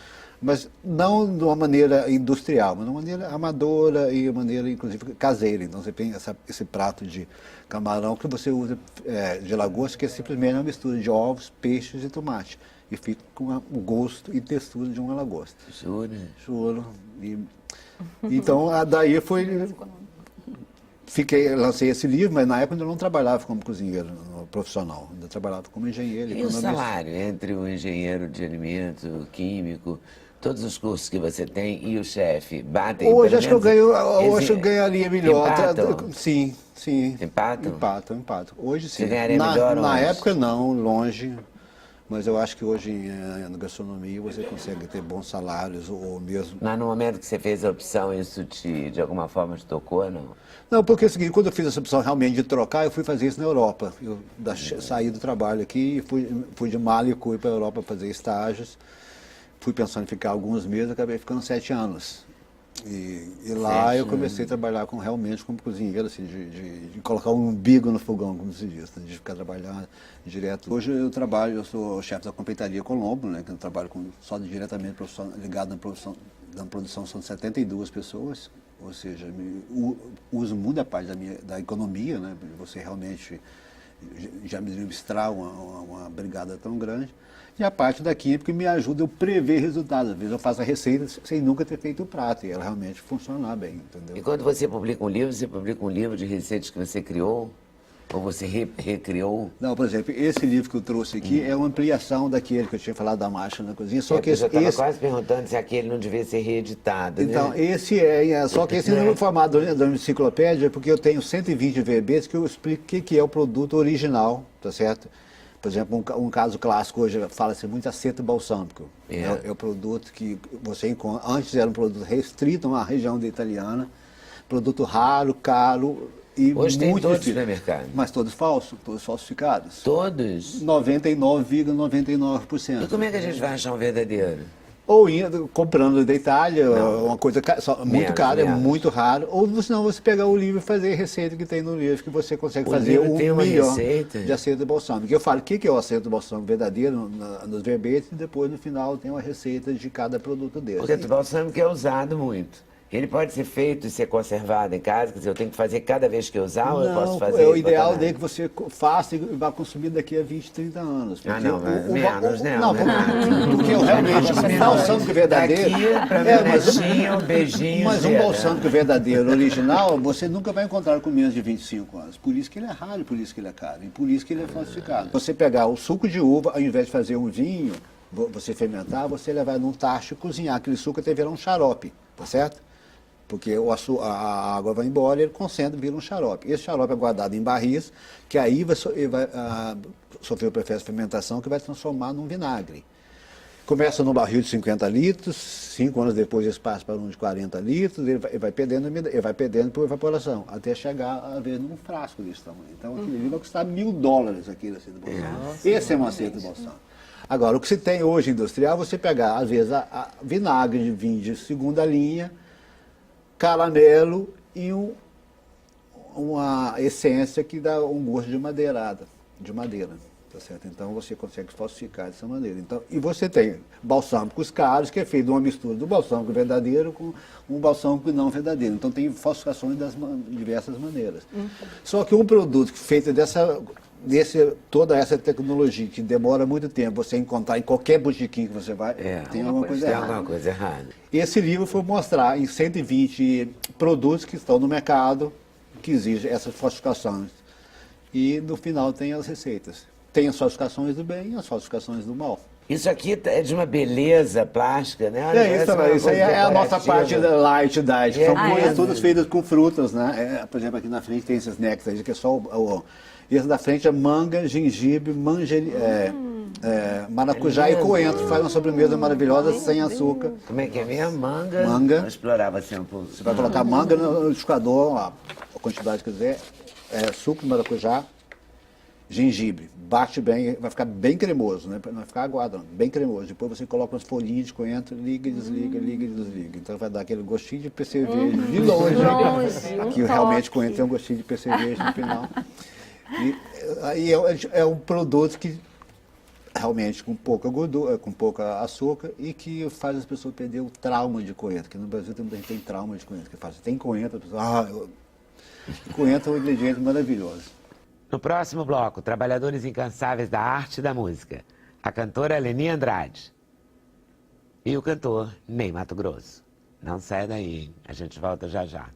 mas não de uma maneira industrial, mas de uma maneira amadora e uma maneira, inclusive, caseira. Então você tem esse prato de camarão que você usa de lagosta, que é simplesmente uma mistura de ovos, peixes e tomate. E fica com o gosto e textura de uma lagosta. Juro. Então, daí lancei esse livro, mas na época eu ainda não trabalhava como cozinheiro profissional, ainda trabalhava como engenheiro. E o salário entre o engenheiro de alimentos, o químico, todos os cursos que você tem e o chefe batem? Hoje acho que eu ganharia melhor. Empatam? Sim. Empatam? Empatam. Hoje sim. Você ganharia melhor na onde? época não, longe. Mas eu acho que hoje na gastronomia você consegue ter bons salários ou mesmo... Mas no momento que você fez a opção, isso de alguma forma te tocou, não? Não, porque é o seguinte, quando eu fiz essa opção realmente de trocar, eu fui fazer isso na Europa. Eu saí do trabalho aqui e fui de mala e cuia para a Europa fazer estágios. Fui pensando em ficar alguns meses, acabei ficando 7 anos. E lá eu comecei a trabalhar realmente como cozinheiro, assim, de colocar um umbigo no fogão, como se diz, de ficar trabalhando direto. Hoje eu sou chefe da confeitaria Colombo, né, que eu trabalho diretamente ligado na produção, são 72 pessoas, ou seja, uso muito a parte da economia, né, você realmente já me administrar uma brigada tão grande. E a parte da química me ajuda a prever resultados. Às vezes eu faço a receita sem nunca ter feito o prato e ela realmente funcionar bem, entendeu? E quando você publica um livro de receitas que você criou? Ou você recriou? Não, por exemplo, esse livro que eu trouxe aqui é uma ampliação daquele que eu tinha falado da marcha na cozinha, só que eu estava quase perguntando se aquele não devia ser reeditado, então, né? esse só que esse não é formado da enciclopédia, porque eu tenho 120 verbetes que eu explico o que é o produto original, tá certo? Por exemplo, um caso clássico hoje fala-se muito aceto balsâmico. É o produto que você encontra. Antes era um produto restrito a uma região italiana, produto raro, caro e hoje muito tem todos no mercado. Mas todos falsos, todos falsificados. Todos? 99,99%. E como é que a gente vai achar um verdadeiro? Ou indo, comprando da Itália, uma coisa muito cara, é muito raro. Ou senão você pegar o livro e fazer a receita que tem no livro, que você consegue fazer um milhão de aceto balsâmico. Eu falo o que é o aceto balsâmico verdadeiro nos verbetes e depois no final tem uma receita de cada produto desse. O aceto balsâmico é usado muito. Ele pode ser feito e ser conservado em casa? Quer dizer, eu tenho que fazer cada vez que eu usar ou eu posso fazer? O ideal dele é que você faça e vá consumir daqui a 20, 30 anos. Não, menos, né? Não, porque realmente um balsâmico verdadeiro... Daqui pra meu netinho, um beijinho. Mas um balsâmico verdadeiro, original, você nunca vai encontrar com menos de 25 anos. Por isso que ele é raro, por isso que ele é caro, e por isso que ele é falsificado. Você pegar o suco de uva, ao invés de fazer um vinho, você fermentar, você levar num tacho e cozinhar aquele suco até virar um xarope, tá certo? Porque a água vai embora e ele concentra e vira um xarope. Esse xarope é guardado em barris, que aí vai sofrer o processo de fermentação que vai transformar num vinagre. Começa num barril de 50 litros, 5 anos depois ele passa para um de 40 litros, ele vai perdendo por evaporação, até chegar a ver num frasco desse tamanho. Então aquele livro vai custar $1000 aquele aceto balsâmico. Esse é um aceto balsâmico. Agora, o que se tem hoje industrial, você pegar, às vezes, a vinagre de vinho de segunda linha, caramelo e uma essência que dá um gosto de madeira, tá certo? Então você consegue falsificar dessa maneira. Então, e você tem balsâmicos caros, que é feito de uma mistura do balsâmico verdadeiro com um balsâmico não verdadeiro. Então tem falsificações das diversas maneiras. Só que um produto feito toda essa tecnologia que demora muito tempo você encontrar em qualquer botequim que você vai, tem alguma coisa errada. Tem alguma coisa errada. Esse livro foi mostrar em 120 produtos que estão no mercado que exigem essas falsificações. E no final tem as receitas. Tem as falsificações do bem e as falsificações do mal. Isso aqui é de uma beleza plástica, né? Isso aí é a nossa parte da light diet, que são coisas todas feitas com frutas, né? Por exemplo, aqui na frente tem esses néctares, que é só esse da frente é manga, gengibre, maracujá e coentro. Faz uma sobremesa maravilhosa sem açúcar. Como é que é mesmo? Manga? Manga. Explorava assim um pouco. Você vai colocar manga no liquidificador, a quantidade que quiser, suco de maracujá, gengibre. Bate bem, vai ficar bem cremoso, né? Não vai ficar aguado, não. Bem cremoso. Depois você coloca umas folhinhas de coentro, liga e desliga, liga e desliga. Então vai dar aquele gostinho de percevejo de longe. Que realmente coentro tem um gostinho de percevejo no final. E aí é um produto que realmente com pouca gordura, com pouca açúcar e que faz as pessoas perder o trauma de coentro. Que no Brasil tem muita gente que tem trauma de coentro, que faz, tem coentro, a pessoa, coentro é um ingrediente maravilhoso. No próximo bloco, trabalhadores incansáveis da arte e da música. A cantora Leni Andrade e o cantor Ney Matogrosso. Não saia daí, hein? A gente volta já já.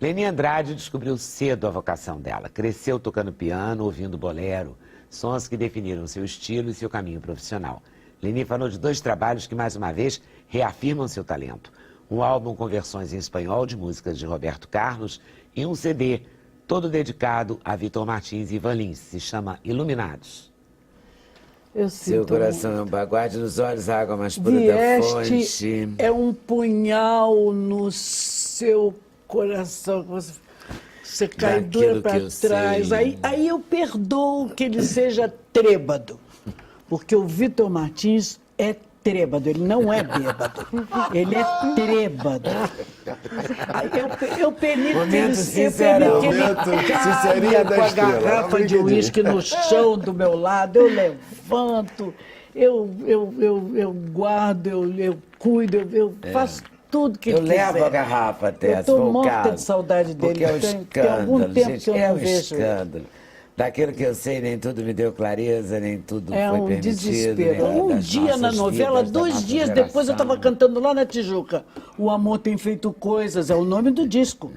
Leni Andrade descobriu cedo a vocação dela. Cresceu tocando piano, ouvindo bolero, sons que definiram seu estilo e seu caminho profissional. Leni falou de 2 trabalhos que, mais uma vez, reafirmam seu talento. Um álbum com versões em espanhol de músicas de Roberto Carlos e um CD todo dedicado a Vitor Martins e Ivan Lins. Se chama Iluminados. Seu coração é um baguarte nos olhos, a água mais pura da fonte. É um punhal no seu coração, você cai dura para trás. Aí eu perdoo que ele seja trêbado, porque o Vitor Martins é trêbado, ele não é bêbado, ele é trêbado. Eu permito que ele caia com a garrafa de uísque no chão do meu lado, eu levanto, eu guardo, eu cuido, eu faço tudo que Eu ele quiser. levo a garrafa até, Eu se for estou o morta caso. de saudade dele. Porque é um Tem algum escândalo, tempo gente, que eu é não um vejo ele. escândalo. Daquilo que eu sei, nem tudo me deu clareza, nem tudo É foi um permitido. desespero. né, Um das dia na nossas novela, vidas, da 2 nossa dias depois eu estava geração. cantando lá na Tijuca. O amor tem feito coisas, é o nome do disco.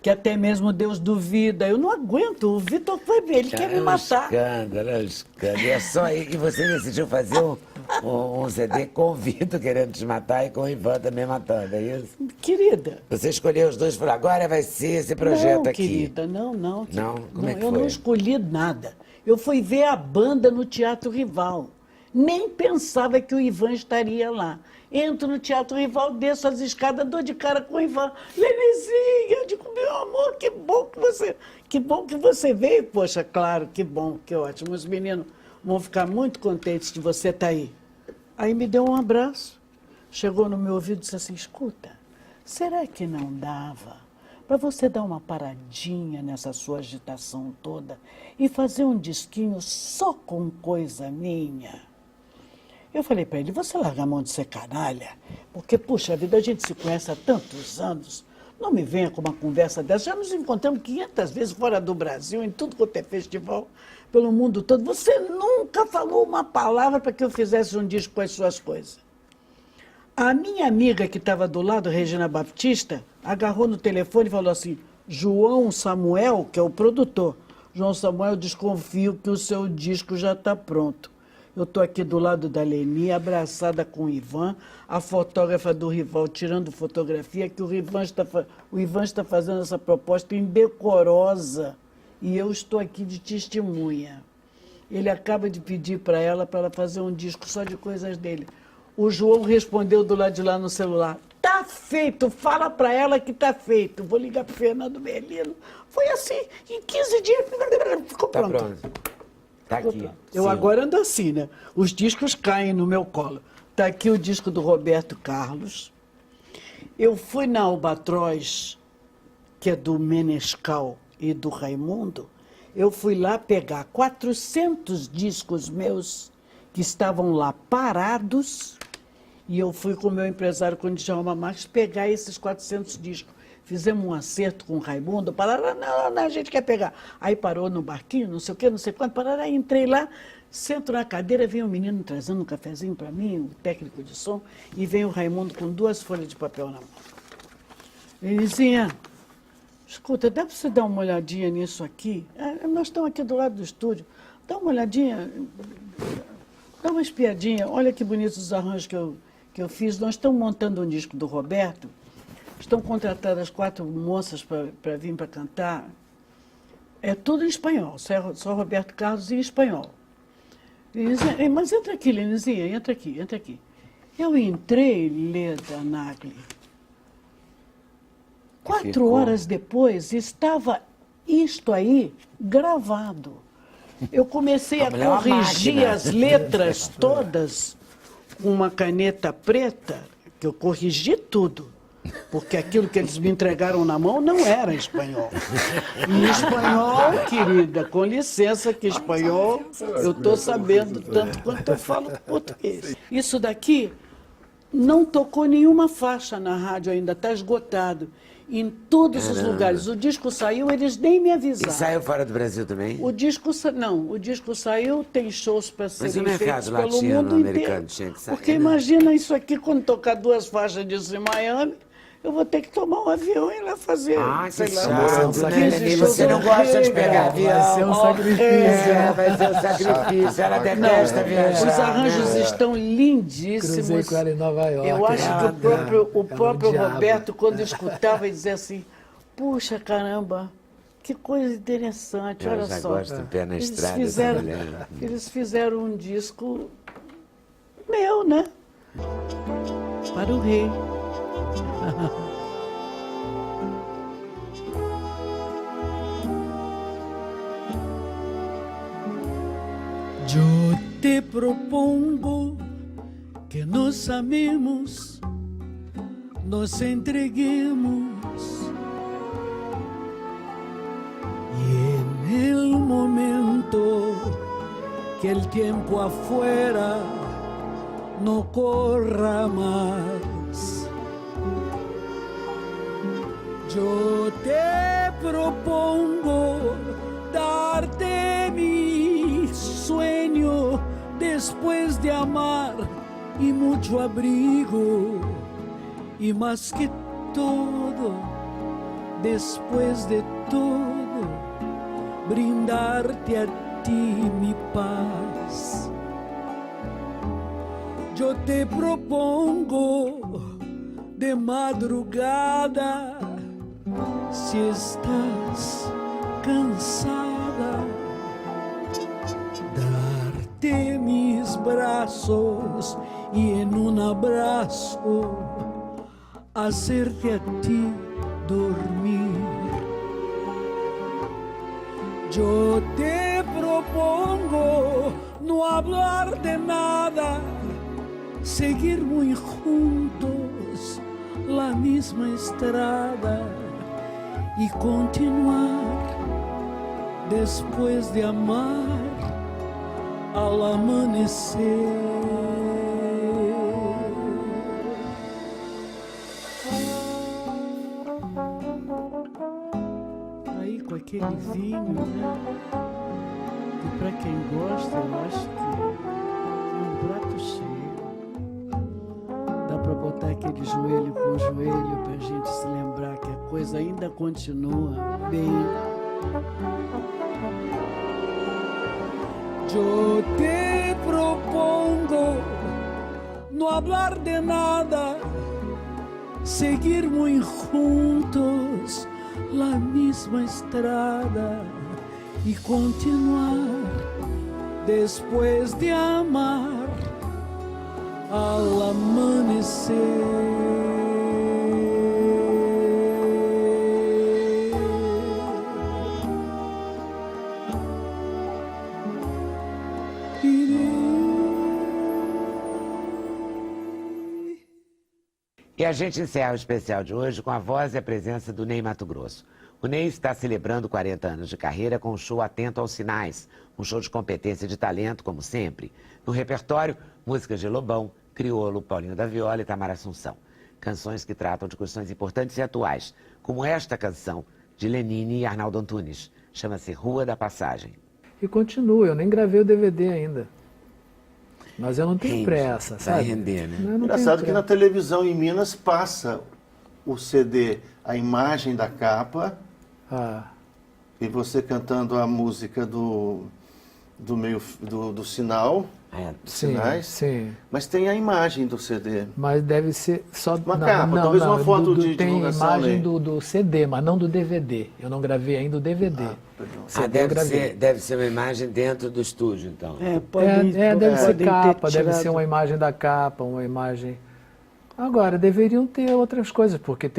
Que até mesmo Deus duvida. Eu não aguento, o Vitor vai ver, ele quer me matar. É um escândalo. E é só aí que você decidiu fazer um CD com o Vitor querendo te matar e com o Ivan também matando, é isso? Querida. Você escolheu os dois e falou, agora vai ser esse projeto não, aqui. Querida, não. Não? Como é que eu foi? não escolhi nada. Eu fui ver a banda no Teatro Rival. Nem pensava que o Ivan estaria lá. Entro no Teatro Rival, desço as escadas, dou de cara com o Ivan. Lenizinha, eu digo, meu amor, que bom que você veio. Poxa, claro, que bom, que ótimo. Os meninos vão ficar muito contentes de você estar aí. Aí me deu um abraço. Chegou no meu ouvido e disse assim, escuta, será que não dava para você dar uma paradinha nessa sua agitação toda e fazer um disquinho só com coisa minha? Eu falei para ele, você larga a mão de ser canalha? Porque, puxa vida, a gente se conhece há tantos anos. Não me venha com uma conversa dessa. Já nos encontramos 500 vezes fora do Brasil, em tudo quanto é festival, pelo mundo todo. Você nunca falou uma palavra para que eu fizesse um disco com as suas coisas. A minha amiga que estava do lado, Regina Baptista, agarrou no telefone e falou assim, João Samuel, que é o produtor, João Samuel, desconfio que o seu disco já está pronto. Eu estou aqui do lado da Leni, abraçada com o Ivan, a fotógrafa do Rival tirando fotografia, que o Ivan está fazendo essa proposta indecorosa e eu estou aqui de testemunha. Ele acaba de pedir para ela fazer um disco só de coisas dele. O João respondeu do lado de lá no celular, tá feito, fala para ela que tá feito. Vou ligar para o Fernando Melino. Foi assim, em 15 dias ficou pronto. Tá pronto. Tá aqui. Eu Sim. agora ando assim, né? Os discos caem no meu colo. Tá aqui o disco do Roberto Carlos. Eu fui na Albatroz, que é do Menescal e do Raimundo. Eu fui lá pegar 400 discos meus que estavam lá parados e eu fui com o meu empresário, com o Djalma Marques, pegar esses 400 discos. Fizemos um acerto com o Raimundo, pararam, não, a gente quer pegar. Aí parou no barquinho, não sei o quê, não sei quanto, pararam, aí entrei lá, sento na cadeira, vem um menino trazendo um cafezinho para mim, o técnico de som, e vem o Raimundo com 2 folhas de papel na mão. Lenizinha, escuta, dá para você dar uma olhadinha nisso aqui? Nós estamos aqui do lado do estúdio, dá uma olhadinha, dá uma espiadinha, olha que bonitos os arranjos que eu fiz. Nós estamos montando um disco do Roberto. Estão contratadas 4 moças para vir para cantar. É tudo em espanhol, só Roberto Carlos em espanhol. Mas entra aqui, Lenizinha, entra aqui. Eu entrei, Leda Nagli. 4 horas depois, estava isto aí gravado. Eu comecei a corrigir as letras todas com uma caneta preta, que eu corrigi tudo. Porque aquilo que eles me entregaram na mão não era espanhol. E espanhol, querida, com licença, que espanhol eu estou sabendo tanto quanto eu falo português. Isso daqui não tocou nenhuma faixa na rádio ainda, está esgotado. Em todos os lugares. O disco saiu, eles nem me avisaram. E saiu fora do Brasil também? O disco saiu, tem shows para serem feitos pelo latino, mundo americano inteiro. tinha que sair, Porque imagina isso aqui, quando tocar 2 faixas disso em Miami, eu vou ter que tomar um avião e ir lá fazer, sei lá, você não gosta de pegar avião. Vai ser um sacrifício. Vai ser um sacrifício. Ela detesta viajar. Os arranjos estão lindíssimos. Cruzei com ela em Nova York. Eu acho que o próprio diabo. Roberto, quando escutava, ele dizia assim, puxa, caramba, que coisa interessante, olha já só. gosto do pé na estrada, essa mulher. Eles fizeram um disco meu, né? Para o rei. Yo te propongo que nos amemos, nos entreguemos y en el momento que el tiempo afuera no corra más, Yo te propongo darte mi sueño después de amar y mucho abrigo, y más que todo, después de todo, brindarte a ti mi paz. Yo te propongo de madrugada, si estás cansada, darte mis brazos y en un abrazo hacerte a ti dormir. Yo te propongo no hablar de nada, seguir muy juntos la misma estrada y continuar después de amar al amanecer. Aí com aquele vinho, né? E para quem gosta, eu acho que é um prato cheio. Dá para botar aquele joelho com joelho para a gente se lembrar que a coisa ainda continua bem. Yo te propongo no hablar de nada, seguir muy juntos la misma estrada y continuar después de amar al amanecer. E a gente encerra o especial de hoje com a voz e a presença do Ney Matogrosso. O Ney está celebrando 40 anos de carreira com um show atento aos sinais, um show de competência e de talento, como sempre. No repertório, músicas de Lobão, Criolo, Paulinho da Viola e Tamara Assunção. Canções que tratam de questões importantes e atuais, como esta canção de Lenine e Arnaldo Antunes. Chama-se Rua da Passagem. E continua, eu nem gravei o DVD ainda. Mas eu não tenho pressa, sabe? Vai render, né? Engraçado que na televisão em Minas passa o CD, a imagem da capa, e você cantando a música do sinal, sinais, sim. Mas tem a imagem do CD. Mas deve ser só... Uma capa, talvez uma foto de tem divulgação. Tem imagem do CD, mas não do DVD. Eu não gravei ainda o DVD. Deve ser uma imagem dentro do estúdio, então. Deve ser capa, deve ser uma imagem da capa, uma imagem... Agora, deveriam ter outras coisas, porque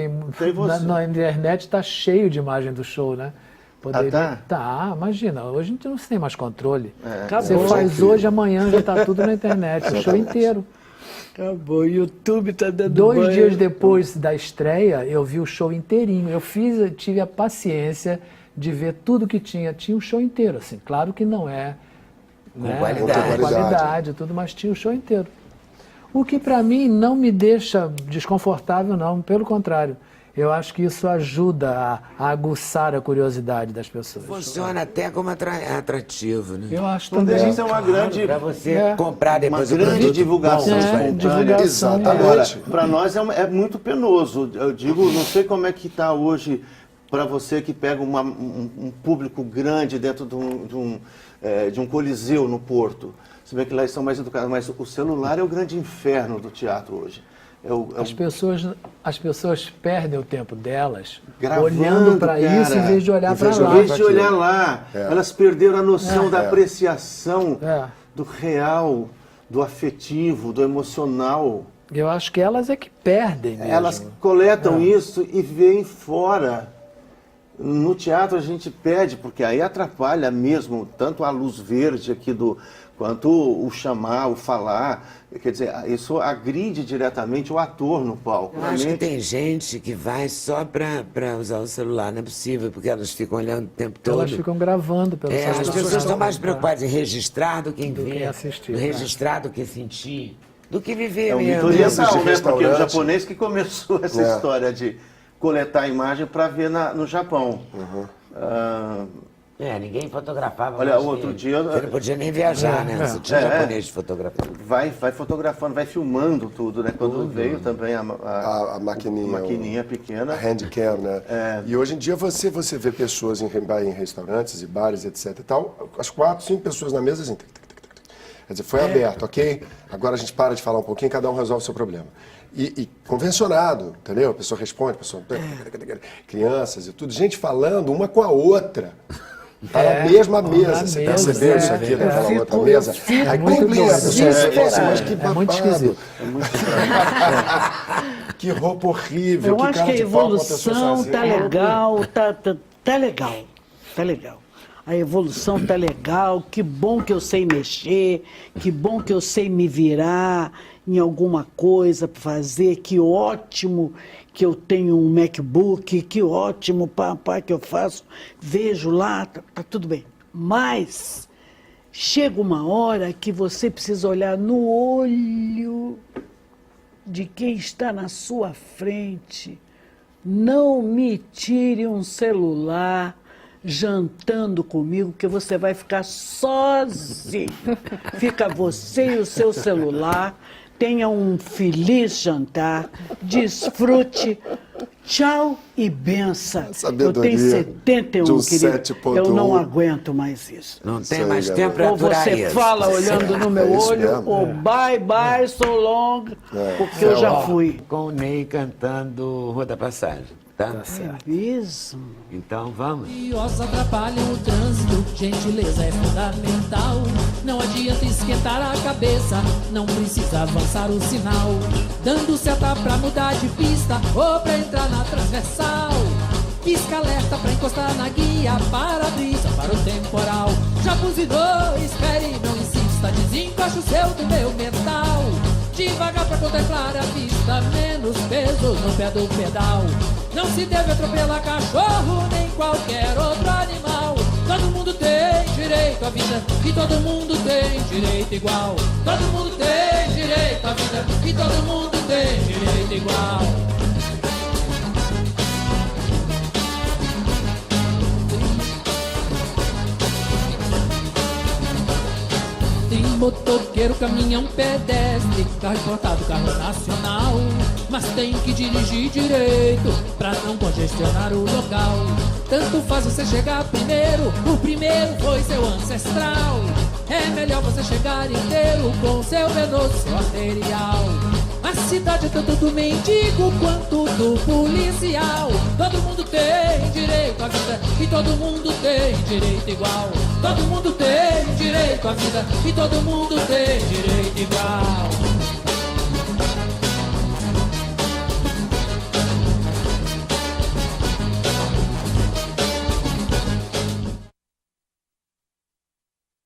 na internet está cheio de imagem do show, né? Tá, imagina, hoje a gente não tem mais controle. Você faz hoje, amanhã já está tudo na internet, o show inteiro. Acabou, o YouTube está dando 2 dias depois da estreia, eu vi o show inteirinho. Eu tive a paciência de ver tudo que tinha o show inteiro, assim. Claro que não é qualidade, tudo, mas tinha o show inteiro. O que para mim não me deixa desconfortável, não, pelo contrário. Eu acho que isso ajuda a aguçar a curiosidade das pessoas. Funciona até como atrativo, né? Eu acho também. também. Isso é uma grande... Para você comprar depois uma grande divulgação espontânea. Exatamente. Agora, para nós é muito penoso. Eu digo, não sei como é que está hoje para você que pega um público grande dentro de um coliseu no Porto. Se bem que lá eles são mais educados, mas o celular é o grande inferno do teatro hoje. As pessoas perdem o tempo delas gravando, olhando para isso em vez de olhar para lá. Em vez de olhar lá, elas perderam a noção da apreciação do real, do afetivo, do emocional. Eu acho que elas é que perdem mesmo. Elas coletam isso e veem fora. No teatro a gente perde, porque aí atrapalha mesmo tanto a luz verde aqui quanto o chamar, o falar. Quer dizer, isso agride diretamente o ator no palco. Eu acho que tem gente que vai só para usar o celular, não é possível, porque elas ficam olhando o tempo todo. Elas ficam gravando pelo celular. As pessoas estão mais preocupadas em registrar do que em ver, assistir, registrar do que sentir, do que viver mesmo. É o mito oriental, né? Porque é o japonês que começou essa história de coletar a imagem para ver no Japão. Ninguém fotografava. Olha, outro dia... Você não podia nem viajar, né? Você tinha japonês de fotografar. Vai fotografando, vai filmando tudo, né? Quando veio também a maquininha pequena. A handcam, né? E hoje em dia você vê pessoas em restaurantes e bares, etc e tal, as 4, 5 pessoas na mesa, assim... Quer dizer, foi aberto, ok? Agora a gente para de falar um pouquinho, cada um resolve o seu problema. E convencionado, entendeu? A pessoa responde, a pessoa... Crianças e tudo, gente falando uma com a outra. Tá na mesma mesa, você percebeu isso aqui naquela outra mesa? Aí complica, a pessoa assim, mas que babado. É muito esquisito. Que roupa horrível, Eu acho que a evolução tá legal, tá legal. A evolução tá legal, que bom que eu sei mexer, que bom que eu sei me virar em alguma coisa para fazer, que ótimo que eu tenho um MacBook, que ótimo, papai, que eu faço, vejo lá, tá tudo bem. Mas chega uma hora que você precisa olhar no olho de quem está na sua frente. Não me tire um celular jantando comigo, porque você vai ficar sozinho. Fica você e o seu celular. Tenha um feliz jantar, desfrute, tchau e benção. Eu tenho 71, querido. Eu não aguento mais isso. Não tem mais tempo para aturar isso. Ou você fala olhando no meu olho, ou bye bye, so long, porque eu já fui. Com o Ney cantando Rua da Passagem. Tá? É mesmo? Então vamos. Curiosos atrapalham o trânsito, gentileza é fundamental. Não adianta esquentar a cabeça, não precisa avançar o sinal. Dando seta pra mudar de pista ou pra entrar na transversal. Pisca alerta pra encostar na guia, para-brisa para o temporal. Já buzinou, espere, não insista, desencosta o seu do meu metal. Devagar pra contemplar a vista, menos peso no pé do pedal. Não se deve atropelar cachorro, nem qualquer outro animal. Todo mundo tem direito à vida, e todo mundo tem direito igual. Todo mundo tem direito à vida, e todo mundo tem direito igual. Motoqueiro, caminhão, pedestre, carro importado, carro nacional. Mas tem que dirigir direito pra não congestionar o local. Tanto faz você chegar primeiro, o primeiro foi seu ancestral. É melhor você chegar inteiro com seu venoso, seu arterial. A cidade é tanto do mendigo quanto do policial. Todo mundo tem direito à vida e todo mundo tem direito igual. Todo mundo tem direito à vida e todo mundo tem direito igual.